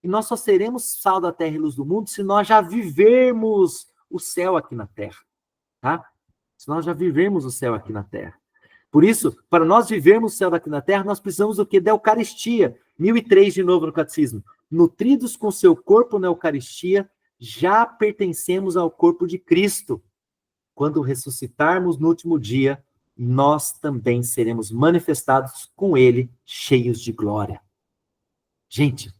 E nós só seremos sal da terra e luz do mundo se nós já vivermos o céu aqui na terra, tá? Se nós já vivermos o céu aqui na terra. Por isso, para nós vivermos o céu aqui na terra, nós precisamos do quê? Da Eucaristia. 1003 de novo no Catecismo. Nutridos com seu corpo na Eucaristia, já pertencemos ao corpo de Cristo. Quando ressuscitarmos no último dia, nós também seremos manifestados com Ele, cheios de glória. Gente,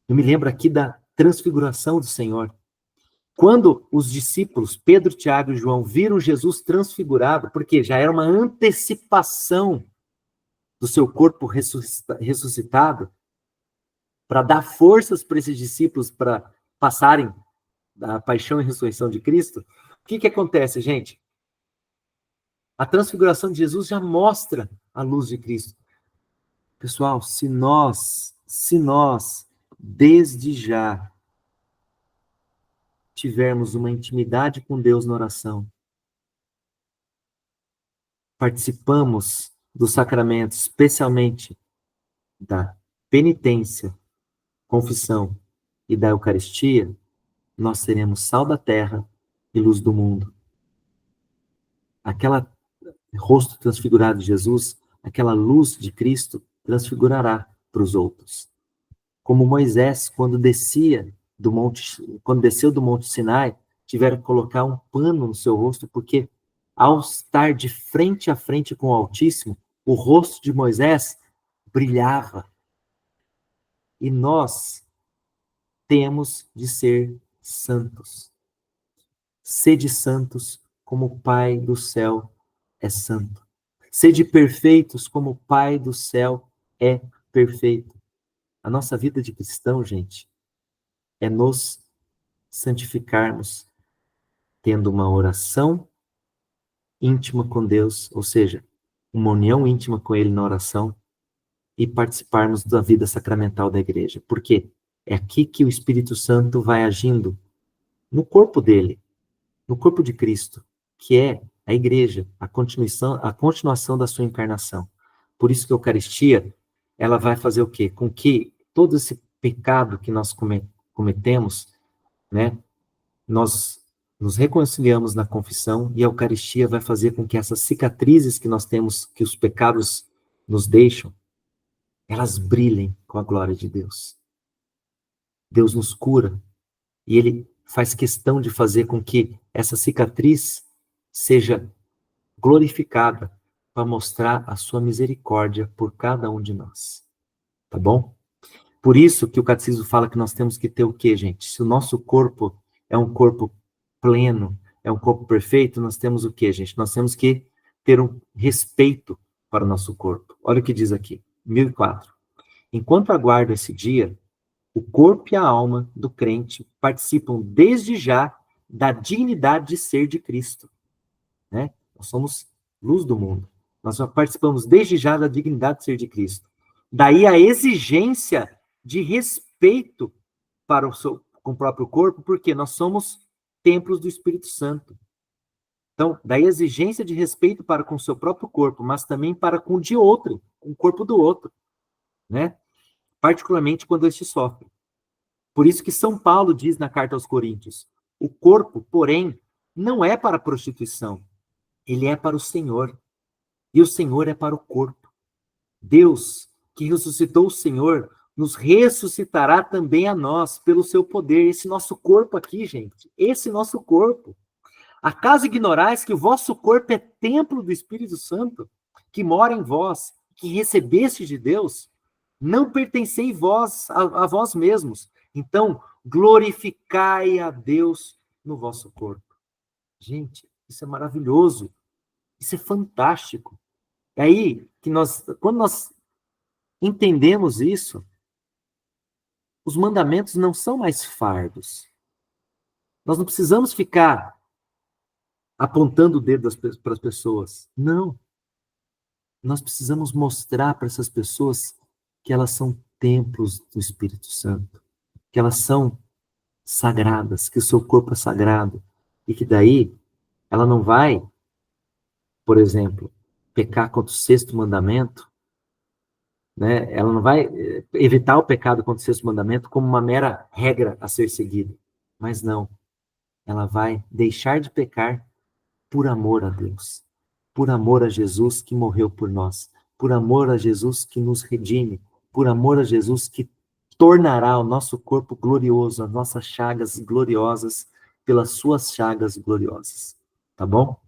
eu me lembro aqui da transfiguração do Senhor. Quando os discípulos, Pedro, Tiago e João, viram Jesus transfigurado, porque já era uma antecipação do seu corpo ressuscitado, para dar forças para esses discípulos para passarem da paixão e ressurreição de Cristo, o que acontece, gente? A transfiguração de Jesus já mostra a luz de Cristo. Pessoal, se nós, desde já, tivermos uma intimidade com Deus na oração, participamos dos sacramentos, especialmente da penitência, confissão e da Eucaristia, nós seremos sal da terra e luz do mundo. Aquela rosto transfigurado de Jesus, aquela luz de Cristo transfigurará para os outros. Como Moisés, quando desceu do Monte Sinai, tiveram que colocar um pano no seu rosto, porque ao estar de frente a frente com o Altíssimo, o rosto de Moisés brilhava. E nós temos de ser santos. Sede santos, como o Pai do céu é santo. Sede perfeitos, como o Pai do céu é perfeito. A nossa vida de cristão, gente, é nos santificarmos, tendo uma oração íntima com Deus, ou seja, uma união íntima com Ele na oração, e participarmos da vida sacramental da igreja. Por quê? É aqui que o Espírito Santo vai agindo no corpo dele, no corpo de Cristo, que é a igreja, a continuação da sua encarnação. Por isso que a Eucaristia, ela vai fazer o quê? Com que todo esse pecado que nós cometemos, né, nós nos reconciliamos na confissão, e a Eucaristia vai fazer com que essas cicatrizes que nós temos, que os pecados nos deixam, elas brilhem com a glória de Deus. Deus nos cura, e Ele faz questão de fazer com que essa cicatriz seja glorificada para mostrar a sua misericórdia por cada um de nós. Tá bom? Por isso que o Catecismo fala que nós temos que ter o quê, gente? Se o nosso corpo é um corpo pleno, é um corpo perfeito, nós temos o quê, gente? Nós temos que ter um respeito para o nosso corpo. Olha o que diz aqui, 1004. Enquanto aguardo esse dia, o corpo e a alma do crente participam desde já da dignidade de ser de Cristo. Né? Nós somos luz do mundo. Nós participamos desde já da dignidade de ser de Cristo. Daí a exigência de respeito para com o próprio corpo, porque nós somos templos do Espírito Santo. Então, daí a exigência de respeito para com o seu próprio corpo, mas também para com o de outro, com o corpo do outro, né? Particularmente quando este sofre. Por isso que São Paulo diz na carta aos Coríntios, o corpo, porém, não é para a prostituição, ele é para o Senhor, e o Senhor é para o corpo. Deus, que ressuscitou o Senhor, nos ressuscitará também a nós, pelo seu poder. Esse nosso corpo aqui, gente, esse nosso corpo. Acaso ignorais que o vosso corpo é templo do Espírito Santo, que mora em vós, que recebeste de Deus? Não pertencei vós a vós mesmos. Então, glorificai a Deus no vosso corpo. Gente, isso é maravilhoso. Isso é fantástico. É aí que quando nós entendemos isso, os mandamentos não são mais fardos. Nós não precisamos ficar apontando o dedo para as pessoas. Não. Nós precisamos mostrar para essas pessoas que elas são templos do Espírito Santo, que elas são sagradas, que o seu corpo é sagrado, e que daí ela não vai, por exemplo, pecar contra o sexto mandamento, né? Ela não vai evitar o pecado contra o sexto mandamento como uma mera regra a ser seguida, mas não, ela vai deixar de pecar por amor a Deus, por amor a Jesus que morreu por nós, por amor a Jesus que nos redime, por amor a Jesus que tornará o nosso corpo glorioso, as nossas chagas gloriosas, pelas suas chagas gloriosas. Tá bom?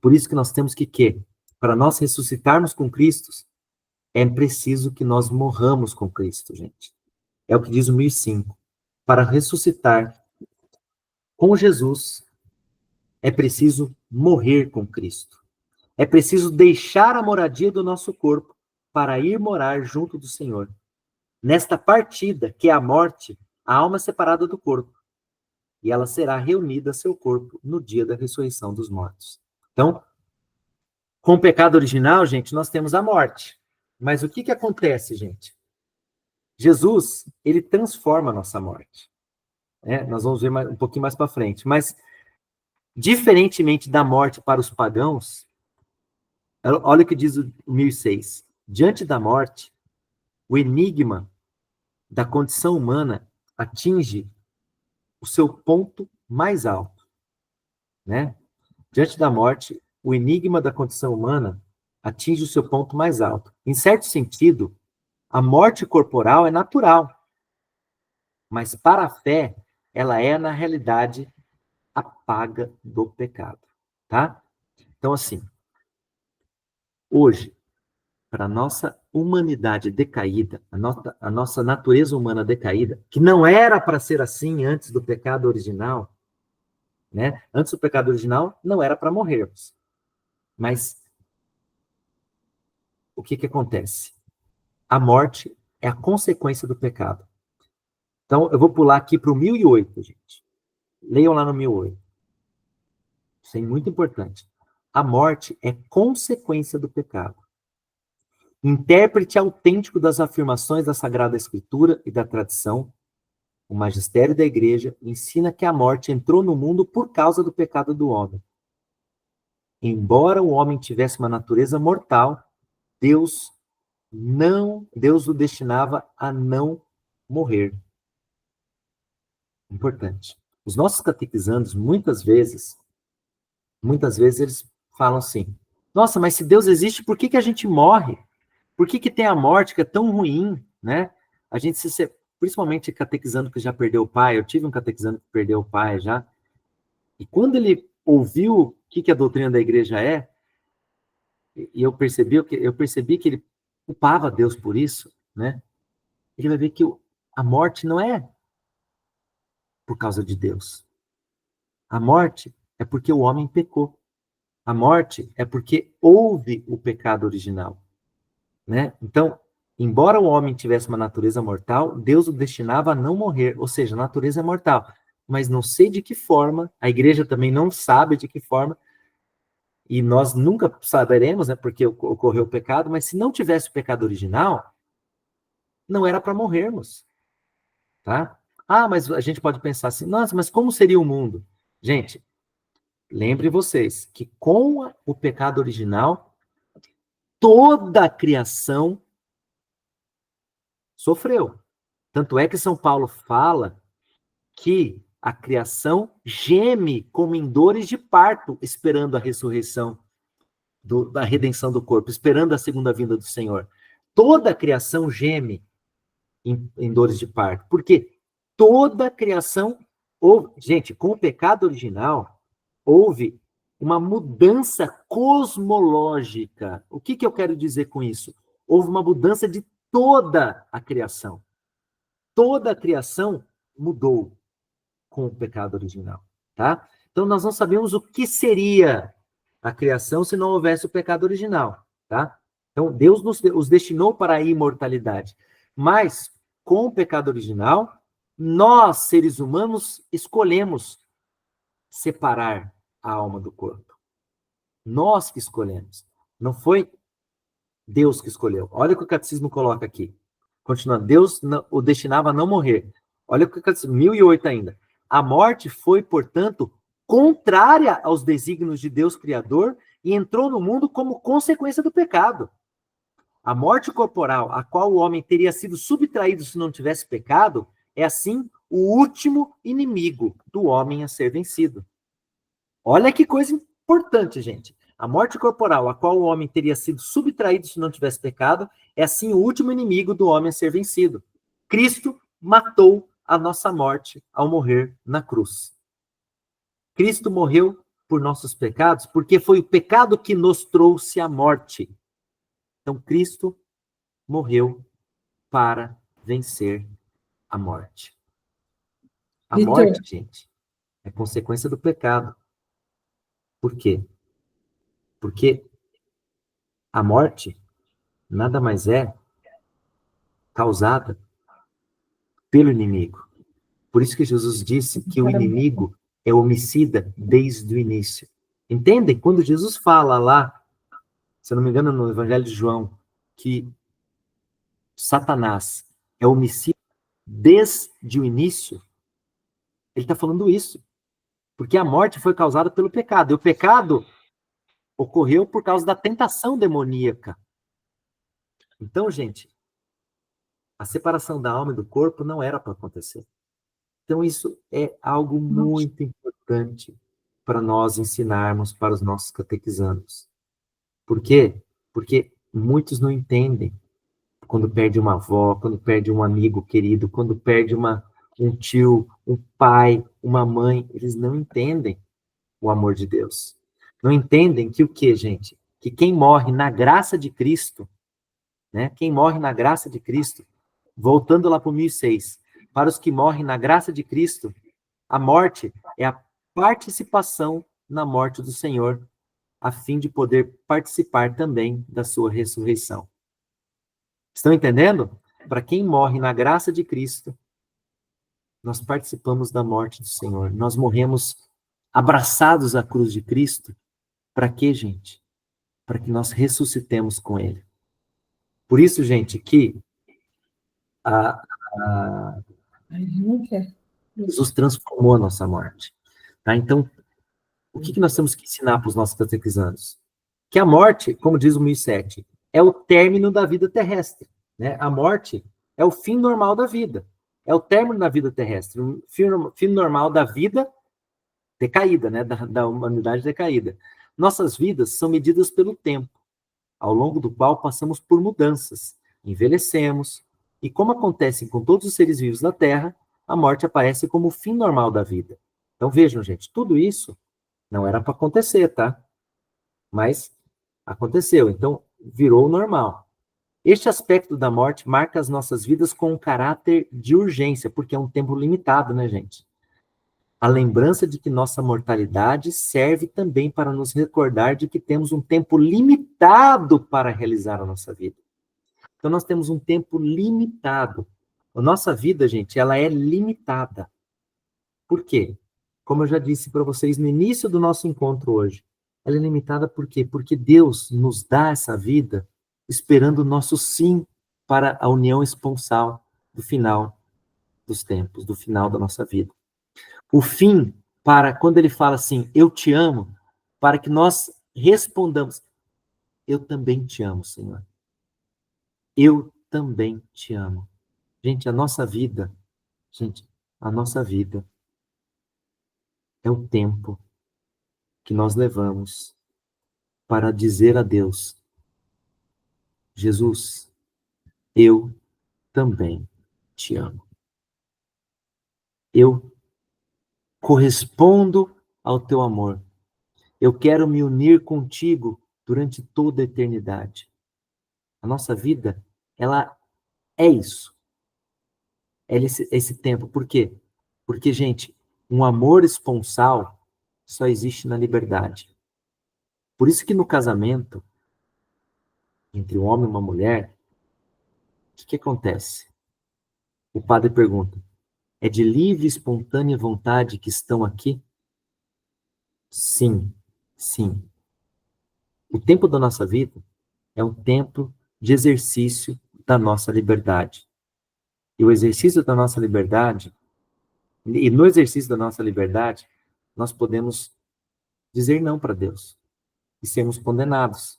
Por isso que nós temos que para nós ressuscitarmos com Cristo, é preciso que nós morramos com Cristo, gente. É o que diz o 1005. Para ressuscitar com Jesus, é preciso morrer com Cristo. É preciso deixar a moradia do nosso corpo para ir morar junto do Senhor. Nesta partida, que é a morte, a alma é separada do corpo, e ela será reunida a seu corpo no dia da ressurreição dos mortos. Então, com o pecado original, gente, nós temos a morte. Mas o que acontece, gente? Jesus, ele transforma a nossa morte. Nós vamos ver um pouquinho mais para frente. Mas, diferentemente da morte para os pagãos, olha o que diz o 1006. Diante da morte, o enigma da condição humana atinge o seu ponto mais alto, né? Diante da morte, o enigma da condição humana atinge o seu ponto mais alto. Em certo sentido, a morte corporal é natural, mas para a fé, ela é, na realidade, a paga do pecado, tá? Então, assim, hoje, para a nossa humanidade decaída, a nossa natureza humana decaída, que não era para ser assim antes do pecado original, né? Antes do pecado original, não era para morrermos. Mas o que acontece? A morte é a consequência do pecado. Então, eu vou pular aqui para o 1008, gente. Leiam lá no 1008. Isso é muito importante. A morte é consequência do pecado. Intérprete autêntico das afirmações da Sagrada Escritura e da tradição, o magistério da Igreja ensina que a morte entrou no mundo por causa do pecado do homem. Embora o homem tivesse uma natureza mortal, Deus o destinava a não morrer. Importante. Os nossos catequizandos, muitas vezes eles falam assim: nossa, mas se Deus existe, por que a gente morre? Por que tem a morte que é tão ruim, né? A gente principalmente catequizando que já perdeu o pai, eu tive um catequizando que perdeu o pai já, e quando ele ouviu o que a doutrina da igreja é, e eu percebi que ele culpava Deus por isso, né? Ele vai ver que a morte não é por causa de Deus. A morte é porque o homem pecou. A morte é porque houve o pecado original, né? Então, embora o homem tivesse uma natureza mortal, Deus o destinava a não morrer, ou seja, a natureza é mortal. Mas não sei de que forma, a igreja também não sabe de que forma, e nós nunca saberemos, né, porque ocorreu o pecado, mas se não tivesse o pecado original, não era para morrermos, tá? Ah, mas a gente pode pensar assim, nossa, mas como seria o mundo? Gente, lembre vocês que com o pecado original, toda a criação sofreu. Tanto é que São Paulo fala que a criação geme como em dores de parto, esperando a ressurreição, da redenção do corpo, esperando a segunda vinda do Senhor. Toda a criação geme em dores de parto. Porque toda a criação, gente, com o pecado original, houve uma mudança cosmológica. O que eu quero dizer com isso? Houve uma mudança de toda a criação. Toda a criação mudou com o pecado original, tá? Então, nós não sabemos o que seria a criação se não houvesse o pecado original, tá? Então, Deus os destinou para a imortalidade. Mas, com o pecado original, nós, seres humanos, escolhemos separar a alma do corpo. Nós que escolhemos. Não foi Deus que escolheu. Olha o que o catecismo coloca aqui. Continuando, Deus o destinava a não morrer. Olha o que o catecismo, 1008 ainda. A morte foi, portanto, contrária aos desígnios de Deus Criador e entrou no mundo como consequência do pecado. A morte corporal, a qual o homem teria sido subtraído se não tivesse pecado, é assim o último inimigo do homem a ser vencido. Olha que coisa importante, gente. A morte corporal, a qual o homem teria sido subtraído se não tivesse pecado, é assim o último inimigo do homem a ser vencido. Cristo matou a nossa morte ao morrer na cruz. Cristo morreu por nossos pecados, porque foi o pecado que nos trouxe a morte. Então, Cristo morreu para vencer a morte. A Vitor, morte, gente, é consequência do pecado. Por quê? Porque a morte nada mais é causada pelo inimigo. Por isso que Jesus disse que o inimigo é homicida desde o início. Entendem? Quando Jesus fala lá, se eu não me engano, no Evangelho de João, que Satanás é homicida desde o início, ele está falando isso. Porque a morte foi causada pelo pecado. E o pecado ocorreu por causa da tentação demoníaca. Então, gente, a separação da alma e do corpo não era para acontecer. Então, isso é algo muito importante para nós ensinarmos para os nossos catequizandos. Por quê? Porque muitos não entendem quando perde uma avó, quando perde um amigo querido, quando perde um tio, um pai, uma mãe. Eles não entendem o amor de Deus. Não entendem que o quê, gente? Que quem morre na graça de Cristo, né? Quem morre na graça de Cristo, voltando lá para o 1006, para os que morrem na graça de Cristo, a morte é a participação na morte do Senhor, a fim de poder participar também da sua ressurreição. Estão entendendo? Para quem morre na graça de Cristo, nós participamos da morte do Senhor. Nós morremos abraçados à cruz de Cristo. Para quê, gente? Para que nós ressuscitemos com Ele. Por isso, gente, que Jesus transformou a nossa morte. Tá? Então, o que nós temos que ensinar para os nossos catequizandos? Que a morte, como diz o 1007, é o término da vida terrestre. Né? A morte é o fim normal da vida. É o término da vida terrestre. O fim normal da vida decaída, né? Da humanidade decaída. Nossas vidas são medidas pelo tempo, ao longo do qual passamos por mudanças, envelhecemos, e como acontece com todos os seres vivos da Terra, a morte aparece como o fim normal da vida. Então vejam, gente, tudo isso não era para acontecer, tá? Mas aconteceu, então virou normal. Este aspecto da morte marca as nossas vidas com um caráter de urgência, porque é um tempo limitado, né, gente? A lembrança de que nossa mortalidade serve também para nos recordar de que temos um tempo limitado para realizar a nossa vida. Então, nós temos um tempo limitado. A nossa vida, gente, ela é limitada. Por quê? Como eu já disse para vocês no início do nosso encontro hoje, ela é limitada por quê? Porque Deus nos dá essa vida esperando o nosso sim para a união esponsal do final dos tempos, do final da nossa vida. O fim, para quando ele fala assim, eu te amo, para que nós respondamos, eu também te amo, Senhor. Eu também te amo. Gente, a nossa vida é o tempo que nós levamos para dizer a Deus, Jesus, eu também te amo. Eu correspondo ao teu amor. Eu quero me unir contigo durante toda a eternidade. A nossa vida, ela é isso. É esse tempo. Por quê? Porque, gente, um amor esponsal só existe na liberdade. Por isso que no casamento, entre um homem e uma mulher, o que acontece? O padre pergunta, é de livre e espontânea vontade que estão aqui? Sim, sim. O tempo da nossa vida é um tempo de exercício da nossa liberdade. E o exercício da nossa liberdade, e no exercício da nossa liberdade, nós podemos dizer não para Deus e sermos condenados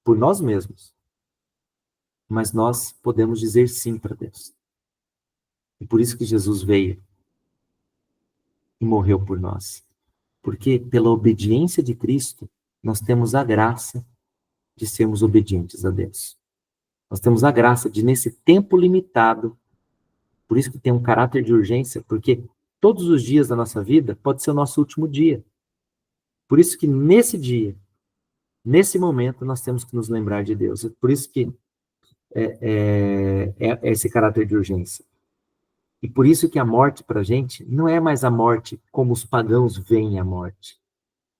por nós mesmos. Mas nós podemos dizer sim para Deus. E por isso que Jesus veio e morreu por nós. Porque pela obediência de Cristo, nós temos a graça de sermos obedientes a Deus. Nós temos a graça de, nesse tempo limitado, por isso que tem um caráter de urgência, porque todos os dias da nossa vida pode ser o nosso último dia. Por isso que nesse dia, nesse momento, nós temos que nos lembrar de Deus. Por isso que é esse caráter de urgência. E por isso que a morte para a gente não é mais a morte como os pagãos veem a morte.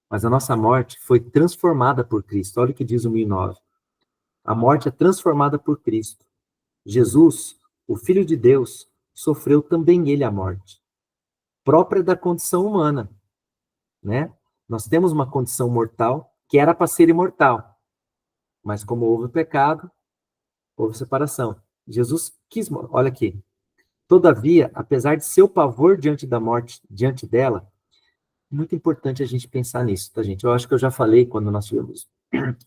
Mas a nossa morte foi transformada por Cristo. Olha o que diz o 1009. A morte é transformada por Cristo. Jesus, o Filho de Deus, sofreu também ele a morte, própria da condição humana, né? Nós temos uma condição mortal que era para ser imortal, mas como houve o pecado, houve separação. Jesus quis, olha aqui. Todavia, apesar de seu pavor diante da morte, diante dela, muito importante a gente pensar nisso, tá, gente? Eu acho que eu já falei quando nós tivemos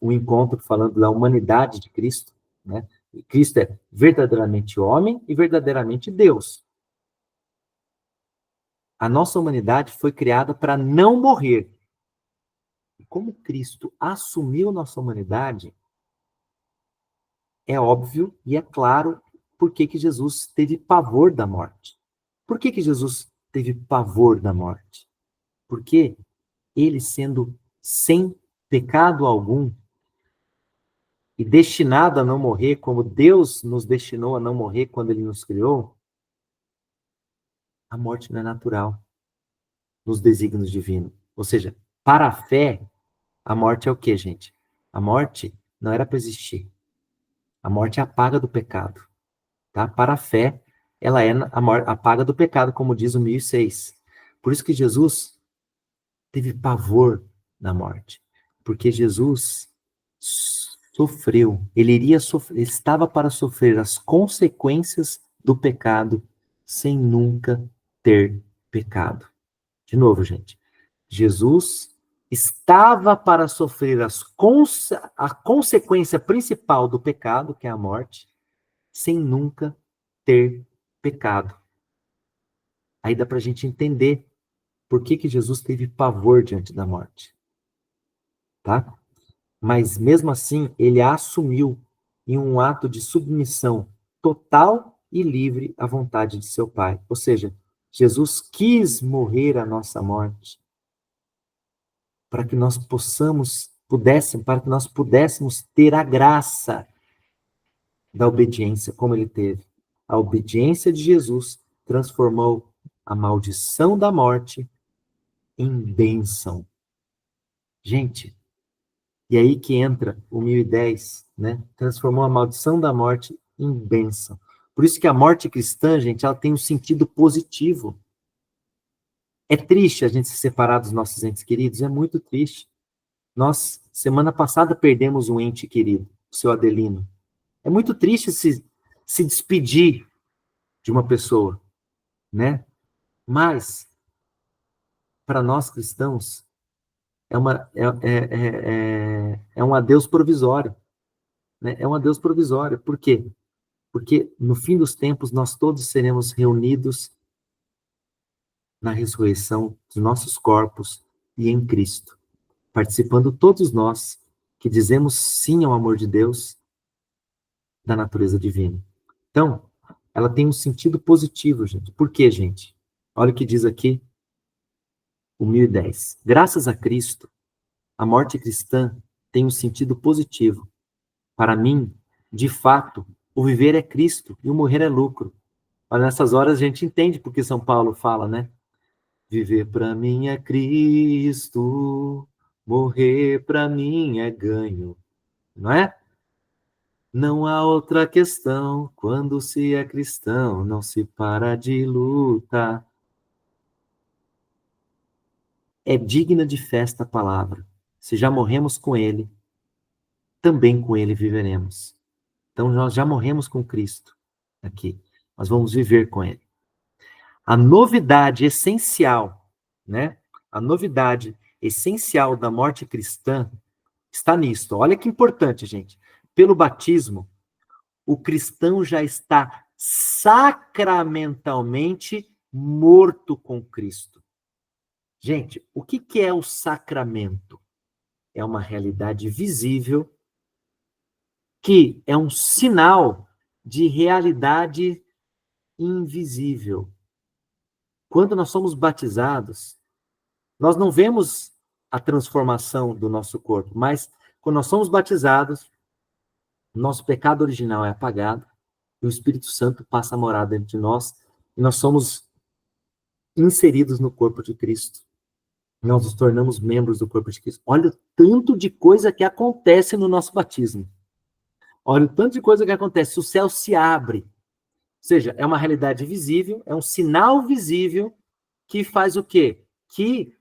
um encontro falando da humanidade de Cristo, né? E Cristo é verdadeiramente homem e verdadeiramente Deus. A nossa humanidade foi criada para não morrer. E como Cristo assumiu nossa humanidade, é óbvio e é claro por que que Jesus teve pavor da morte. Por que que Jesus teve pavor da morte? Porque ele, sendo sem pecado algum e destinado a não morrer, como Deus nos destinou a não morrer quando ele nos criou, a morte não é natural nos desígnios divinos. Ou seja, para a fé, a morte é o quê, gente? A morte não era para existir. A morte é a paga do pecado. Tá? Para a fé, ela é a paga do pecado, como diz o 1006. Por isso que Jesus teve pavor da morte. Porque Jesus sofreu, ele iria sofrer, ele estava para sofrer as consequências do pecado sem nunca ter pecado. De novo, gente. Jesus estava para sofrer a consequência principal do pecado, que é a morte, sem nunca ter pecado. Aí dá para a gente entender por que que Jesus teve pavor diante da morte. Tá? Mas mesmo assim, ele a assumiu em um ato de submissão total e livre à vontade de seu Pai. Ou seja, Jesus quis morrer a nossa morte para que nós para que nós pudéssemos ter a graça da obediência, como ele teve. A obediência de Jesus transformou a maldição da morte em bênção. Gente, e aí que entra o 1010, né? Transformou a maldição da morte em bênção. Por isso que a morte cristã, gente, ela tem um sentido positivo. É triste a gente se separar dos nossos entes queridos, é muito triste. Nós, semana passada, perdemos um ente querido, o seu Adelino. É muito triste se despedir de uma pessoa, né? Mas, para nós cristãos, é um adeus provisório. Né? É um adeus provisório. Por quê? Porque no fim dos tempos nós todos seremos reunidos na ressurreição dos nossos corpos e em Cristo, participando todos nós que dizemos sim ao amor de Deus da natureza divina. Então, ela tem um sentido positivo, gente. Por quê, gente? Olha o que diz aqui o 1010. Graças a Cristo, a morte cristã tem um sentido positivo. Para mim, de fato, o viver é Cristo e o morrer é lucro. Mas nessas horas a gente entende porque São Paulo fala, né? Viver para mim é Cristo, morrer para mim é ganho. Não é? Não há outra questão, quando se é cristão, não se para de lutar. É digna de festa a palavra. Se já morremos com ele, também com ele viveremos. Então nós já morremos com Cristo aqui. Nós vamos viver com ele. A novidade essencial, né? A novidade essencial da morte cristã está nisto. Olha que importante, gente. Pelo batismo, o cristão já está sacramentalmente morto com Cristo. Gente, o que é o sacramento? É uma realidade visível que é um sinal de realidade invisível. Quando nós somos batizados, nós não vemos a transformação do nosso corpo, mas quando nós somos batizados, nosso pecado original é apagado e o Espírito Santo passa a morar dentro de nós e nós somos inseridos no corpo de Cristo. Nós nos tornamos membros do corpo de Cristo. Olha o tanto de coisa que acontece no nosso batismo. Olha o tanto de coisa que acontece. O céu se abre. seja, é uma realidade visível, é um sinal visível que faz o quê? Que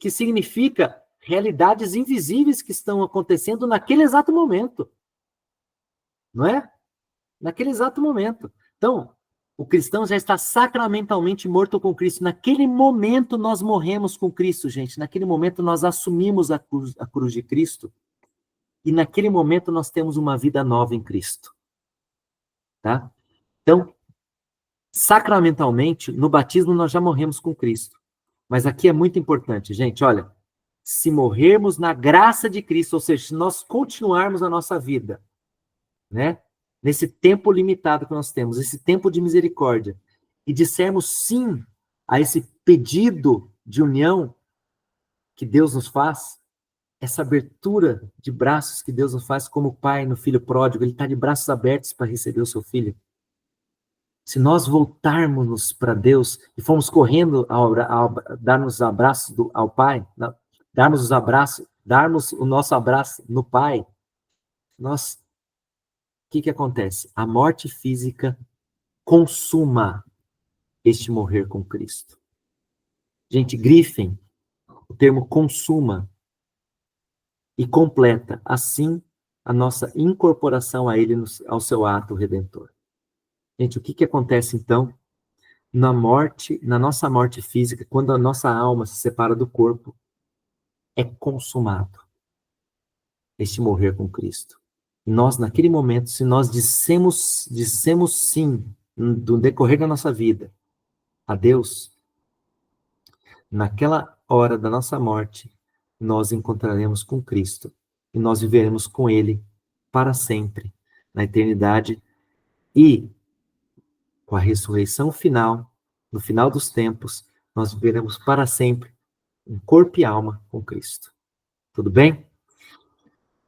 significa realidades invisíveis que estão acontecendo naquele exato momento. Não é? Naquele exato momento. Então, o cristão já está sacramentalmente morto com Cristo. Naquele momento nós morremos com Cristo, gente. Naquele momento nós assumimos a cruz de Cristo. E naquele momento nós temos uma vida nova em Cristo. Tá? Então, sacramentalmente, no batismo nós já morremos com Cristo. Mas aqui é muito importante, gente, olha, se morrermos na graça de Cristo, ou seja, se nós continuarmos a nossa vida, né, nesse tempo limitado que nós temos, esse tempo de misericórdia, e dissermos sim a esse pedido de união que Deus nos faz, essa abertura de braços que Deus nos faz como pai no filho pródigo, ele está de braços abertos para receber o seu filho. Se nós voltarmos para Deus e formos correndo ao darmos abraços ao Pai, darmos o nosso abraço no Pai, o que acontece? A morte física consuma este morrer com Cristo. Gente, grifem o termo consuma e completa, assim, a nossa incorporação a Ele, ao seu ato redentor. Gente, o que acontece, então, na nossa morte física, quando a nossa alma se separa do corpo, é consumado este morrer com Cristo. Nós, naquele momento, se nós dissemos sim, no decorrer da nossa vida, a Deus, naquela hora da nossa morte, nós encontraremos com Cristo e nós viveremos com Ele para sempre, na eternidade, e com a ressurreição final, no final dos tempos, nós viveremos para sempre em corpo e alma com Cristo. Tudo bem?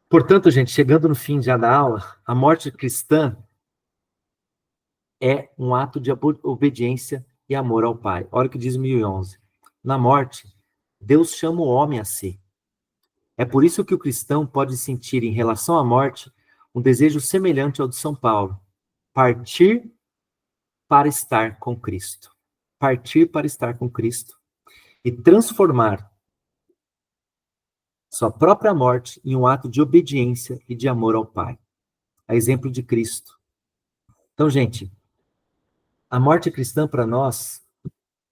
Portanto, gente, chegando no fim já da aula, a morte cristã é um ato de obediência e amor ao Pai. Olha o que diz 1011. Na morte, Deus chama o homem a si. É por isso que o cristão pode sentir em relação à morte um desejo semelhante ao de São Paulo: partir para estar com Cristo. Partir para estar com Cristo e transformar sua própria morte em um ato de obediência e de amor ao Pai. A exemplo de Cristo. Então, gente, a morte cristã para nós,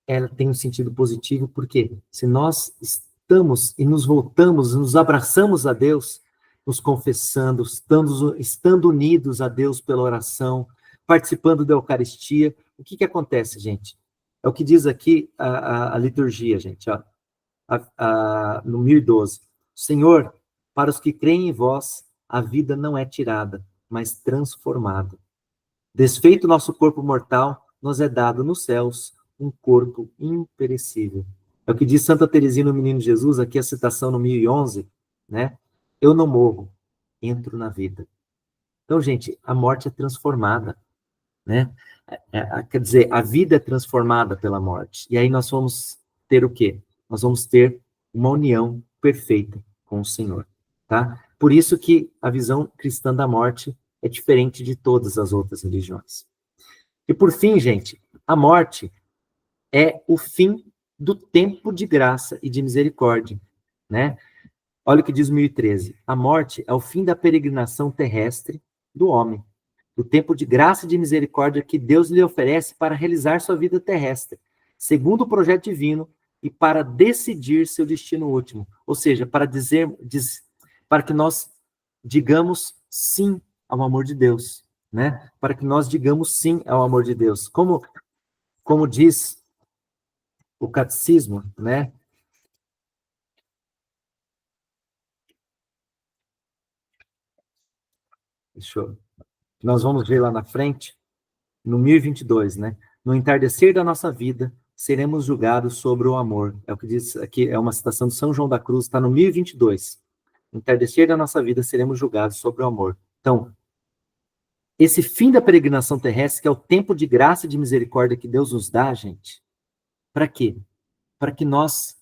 ela tem um sentido positivo, porque se nós estamos e nos voltamos, nos abraçamos a Deus, nos confessando, estando unidos a Deus pela oração, participando da Eucaristia, o que acontece, gente? É o que diz aqui a liturgia, gente, ó, no 1012. Senhor, para os que creem em vós, a vida não é tirada, mas transformada. Desfeito nosso corpo mortal, nos é dado nos céus um corpo imperecível. É o que diz Santa Teresinha no Menino Jesus, aqui a citação no 1011, né? Eu não morro, entro na vida. Então, gente, a morte é transformada, né? Quer dizer, a vida é transformada pela morte. E aí nós vamos ter o quê? Nós vamos ter uma união perfeita com o Senhor, tá? Por isso que a visão cristã da morte é diferente de todas as outras religiões. E por fim, gente, a morte é o fim do tempo de graça e de misericórdia, né? Olha o que diz 1013. A morte é o fim da peregrinação terrestre do homem, do tempo de graça e de misericórdia que Deus lhe oferece para realizar sua vida terrestre, segundo o projeto divino e para decidir seu destino último. Ou seja, para que nós digamos sim ao amor de Deus, né? Para que nós digamos sim ao amor de Deus. Como diz o catecismo, né? Nós vamos ver lá na frente, no 1022, né? No entardecer da nossa vida, seremos julgados sobre o amor. É o que diz aqui, é uma citação de São João da Cruz, está no 1022. No entardecer da nossa vida, seremos julgados sobre o amor. Então, esse fim da peregrinação terrestre, que é o tempo de graça e de misericórdia que Deus nos dá, gente, para quê? Para que nós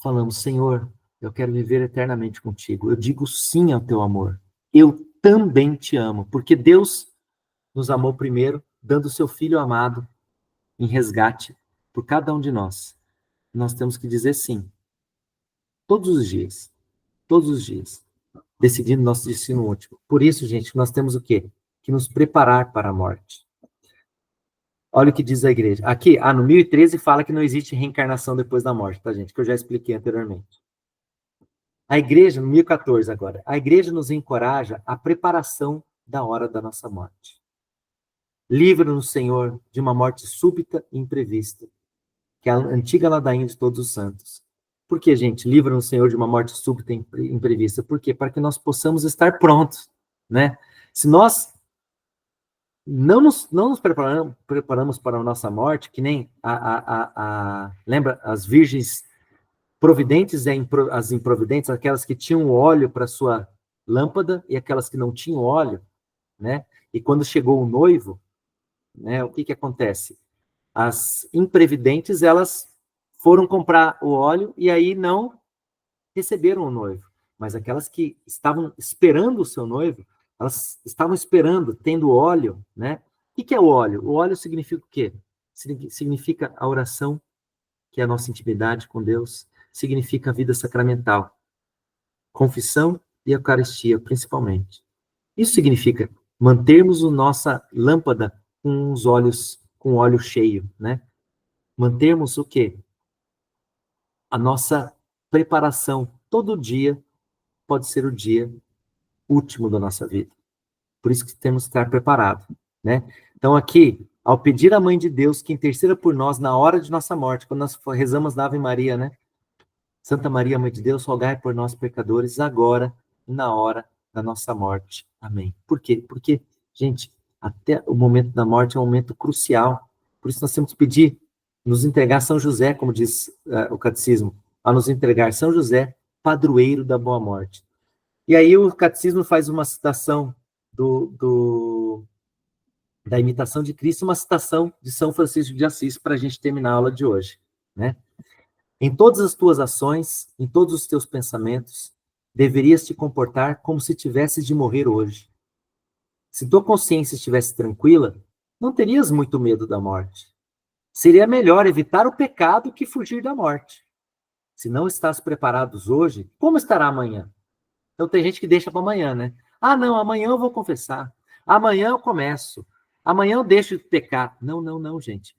falamos, Senhor, eu quero viver eternamente contigo. Eu digo sim ao teu amor. Eu também te amo, porque Deus nos amou primeiro, dando o seu Filho amado em resgate por cada um de nós. Nós temos que dizer sim, todos os dias, decidindo nosso destino último. Por isso, gente, nós temos o quê? Que nos preparar para a morte. Olha o que diz a igreja. Aqui, no 1013 fala que não existe reencarnação depois da morte, tá, gente? Que eu já expliquei anteriormente. A igreja, no 1014 agora, a igreja nos encoraja à preparação da hora da nossa morte. Livra-nos, Senhor, de uma morte súbita e imprevista, que é a antiga ladainha de todos os santos. Por que, gente? Livra-nos, Senhor, de uma morte súbita e imprevista. Por quê? Para que nós possamos estar prontos, né? Se nós não nos preparamos para a nossa morte, que nem lembra, as virgens providentes e as improvidentes, aquelas que tinham óleo para sua lâmpada e aquelas que não tinham óleo, né? E quando chegou o noivo, né, o que acontece? As imprevidentes, elas foram comprar o óleo e aí não receberam o noivo. Mas aquelas que estavam esperando o seu noivo, elas estavam esperando, tendo óleo, né? O que é o óleo? O óleo significa o quê? Significa a oração, que é a nossa intimidade com Deus, significa a vida sacramental, confissão e Eucaristia, principalmente. Isso significa mantermos a nossa lâmpada com os olhos, com o óleo cheio, né? Mantermos o quê? A nossa preparação. Todo dia pode ser o dia último da nossa vida. Por isso que temos que estar preparados, né? Então aqui, ao pedir à Mãe de Deus que interceda por nós na hora de nossa morte, quando nós rezamos na Ave Maria, né? Santa Maria, Mãe de Deus, rogai por nós pecadores, agora e na hora da nossa morte. Amém. Por quê? Porque, gente, até o momento da morte é um momento crucial. Por isso nós temos que pedir, nos entregar São José, como diz o catecismo, a nos entregar São José, padroeiro da boa morte. E aí o catecismo faz uma citação da imitação de Cristo, uma citação de São Francisco de Assis, para a gente terminar a aula de hoje, né? Em todas as tuas ações, em todos os teus pensamentos, deverias te comportar como se tivesses de morrer hoje. Se tua consciência estivesse tranquila, não terias muito medo da morte. Seria melhor evitar o pecado que fugir da morte. Se não estás preparados hoje, como estará amanhã? Então tem gente que deixa para amanhã, né? Ah, não, amanhã eu vou confessar. Amanhã eu começo. Amanhã eu deixo de pecar. Não, não, não, gente.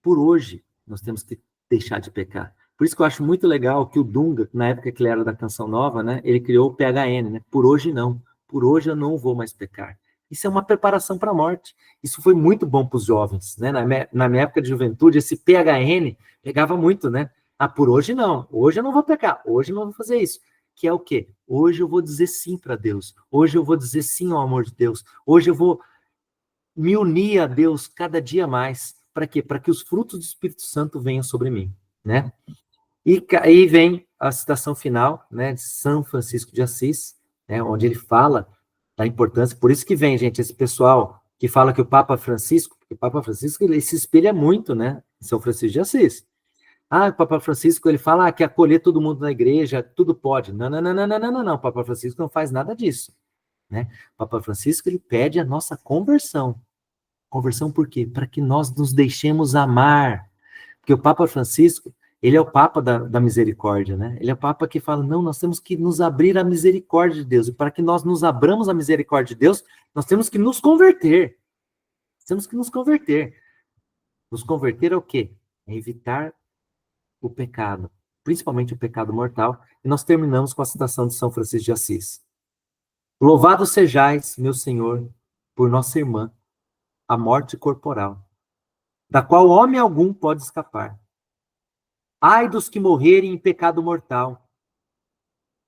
Por hoje, nós temos que deixar de pecar. Por isso que eu acho muito legal que o Dunga, na época que ele era da Canção Nova, né, ele criou o PHN, né? Por hoje não. Por hoje eu não vou mais pecar. Isso é uma preparação para a morte. Isso foi muito bom para os jovens, né? Na minha época de juventude, esse PHN pegava muito, né? Ah, por hoje não. Hoje eu não vou pecar. Hoje eu não vou fazer isso. Que é o quê? Hoje eu vou dizer sim para Deus. Hoje eu vou dizer sim ao amor de Deus. Hoje eu vou me unir a Deus cada dia mais. Para quê? Para que os frutos do Espírito Santo venham sobre mim, né? E aí vem a citação final, né, de São Francisco de Assis, né, onde ele fala da importância. Por isso que vem, gente, esse pessoal que fala que o Papa Francisco, porque o Papa Francisco ele se espelha muito, né, em São Francisco de Assis. Ah, o Papa Francisco ele fala que acolher todo mundo na igreja, tudo pode. Não, não, não, não, não, não, não, não. O Papa Francisco não faz nada disso, né? O Papa Francisco ele pede a nossa conversão. Conversão por quê? Para que nós nos deixemos amar. Porque o Papa Francisco, ele é o Papa da misericórdia, né? Ele é o Papa que fala, não, nós temos que nos abrir à misericórdia de Deus. E para que nós nos abramos à misericórdia de Deus, nós temos que nos converter. Temos que nos converter. Nos converter é o quê? É evitar o pecado, principalmente o pecado mortal. E nós terminamos com a citação de São Francisco de Assis. Louvado sejais, meu Senhor, por nossa irmã, a morte corporal, da qual homem algum pode escapar. Ai dos que morrerem em pecado mortal.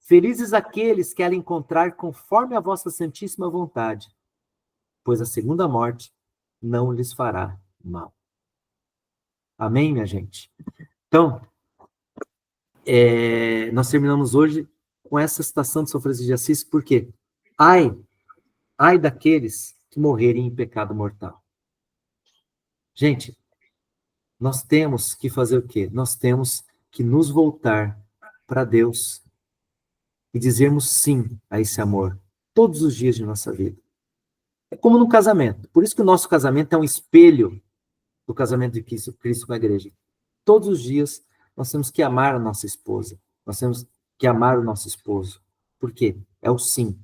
Felizes aqueles que ela encontrar conforme a vossa santíssima vontade, pois a segunda morte não lhes fará mal. Amém, minha gente? Então, nós terminamos hoje com essa citação de São Francisco de Assis, porque ai daqueles que morrerem em pecado mortal. Gente, nós temos que fazer o quê? Nós temos que nos voltar para Deus e dizermos sim a esse amor todos os dias de nossa vida. É como no casamento. Por isso que o nosso casamento é um espelho do casamento de Cristo com a igreja. Todos os dias nós temos que amar a nossa esposa. Nós temos que amar o nosso esposo. Por quê? É o sim.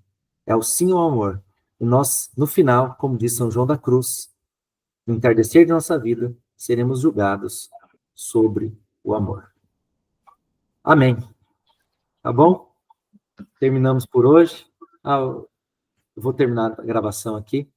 É o sim ao amor. E nós, no final, como diz São João da Cruz, no entardecer de nossa vida, seremos julgados sobre o amor. Amém. Tá bom? Terminamos por hoje. Eu vou terminar a gravação aqui.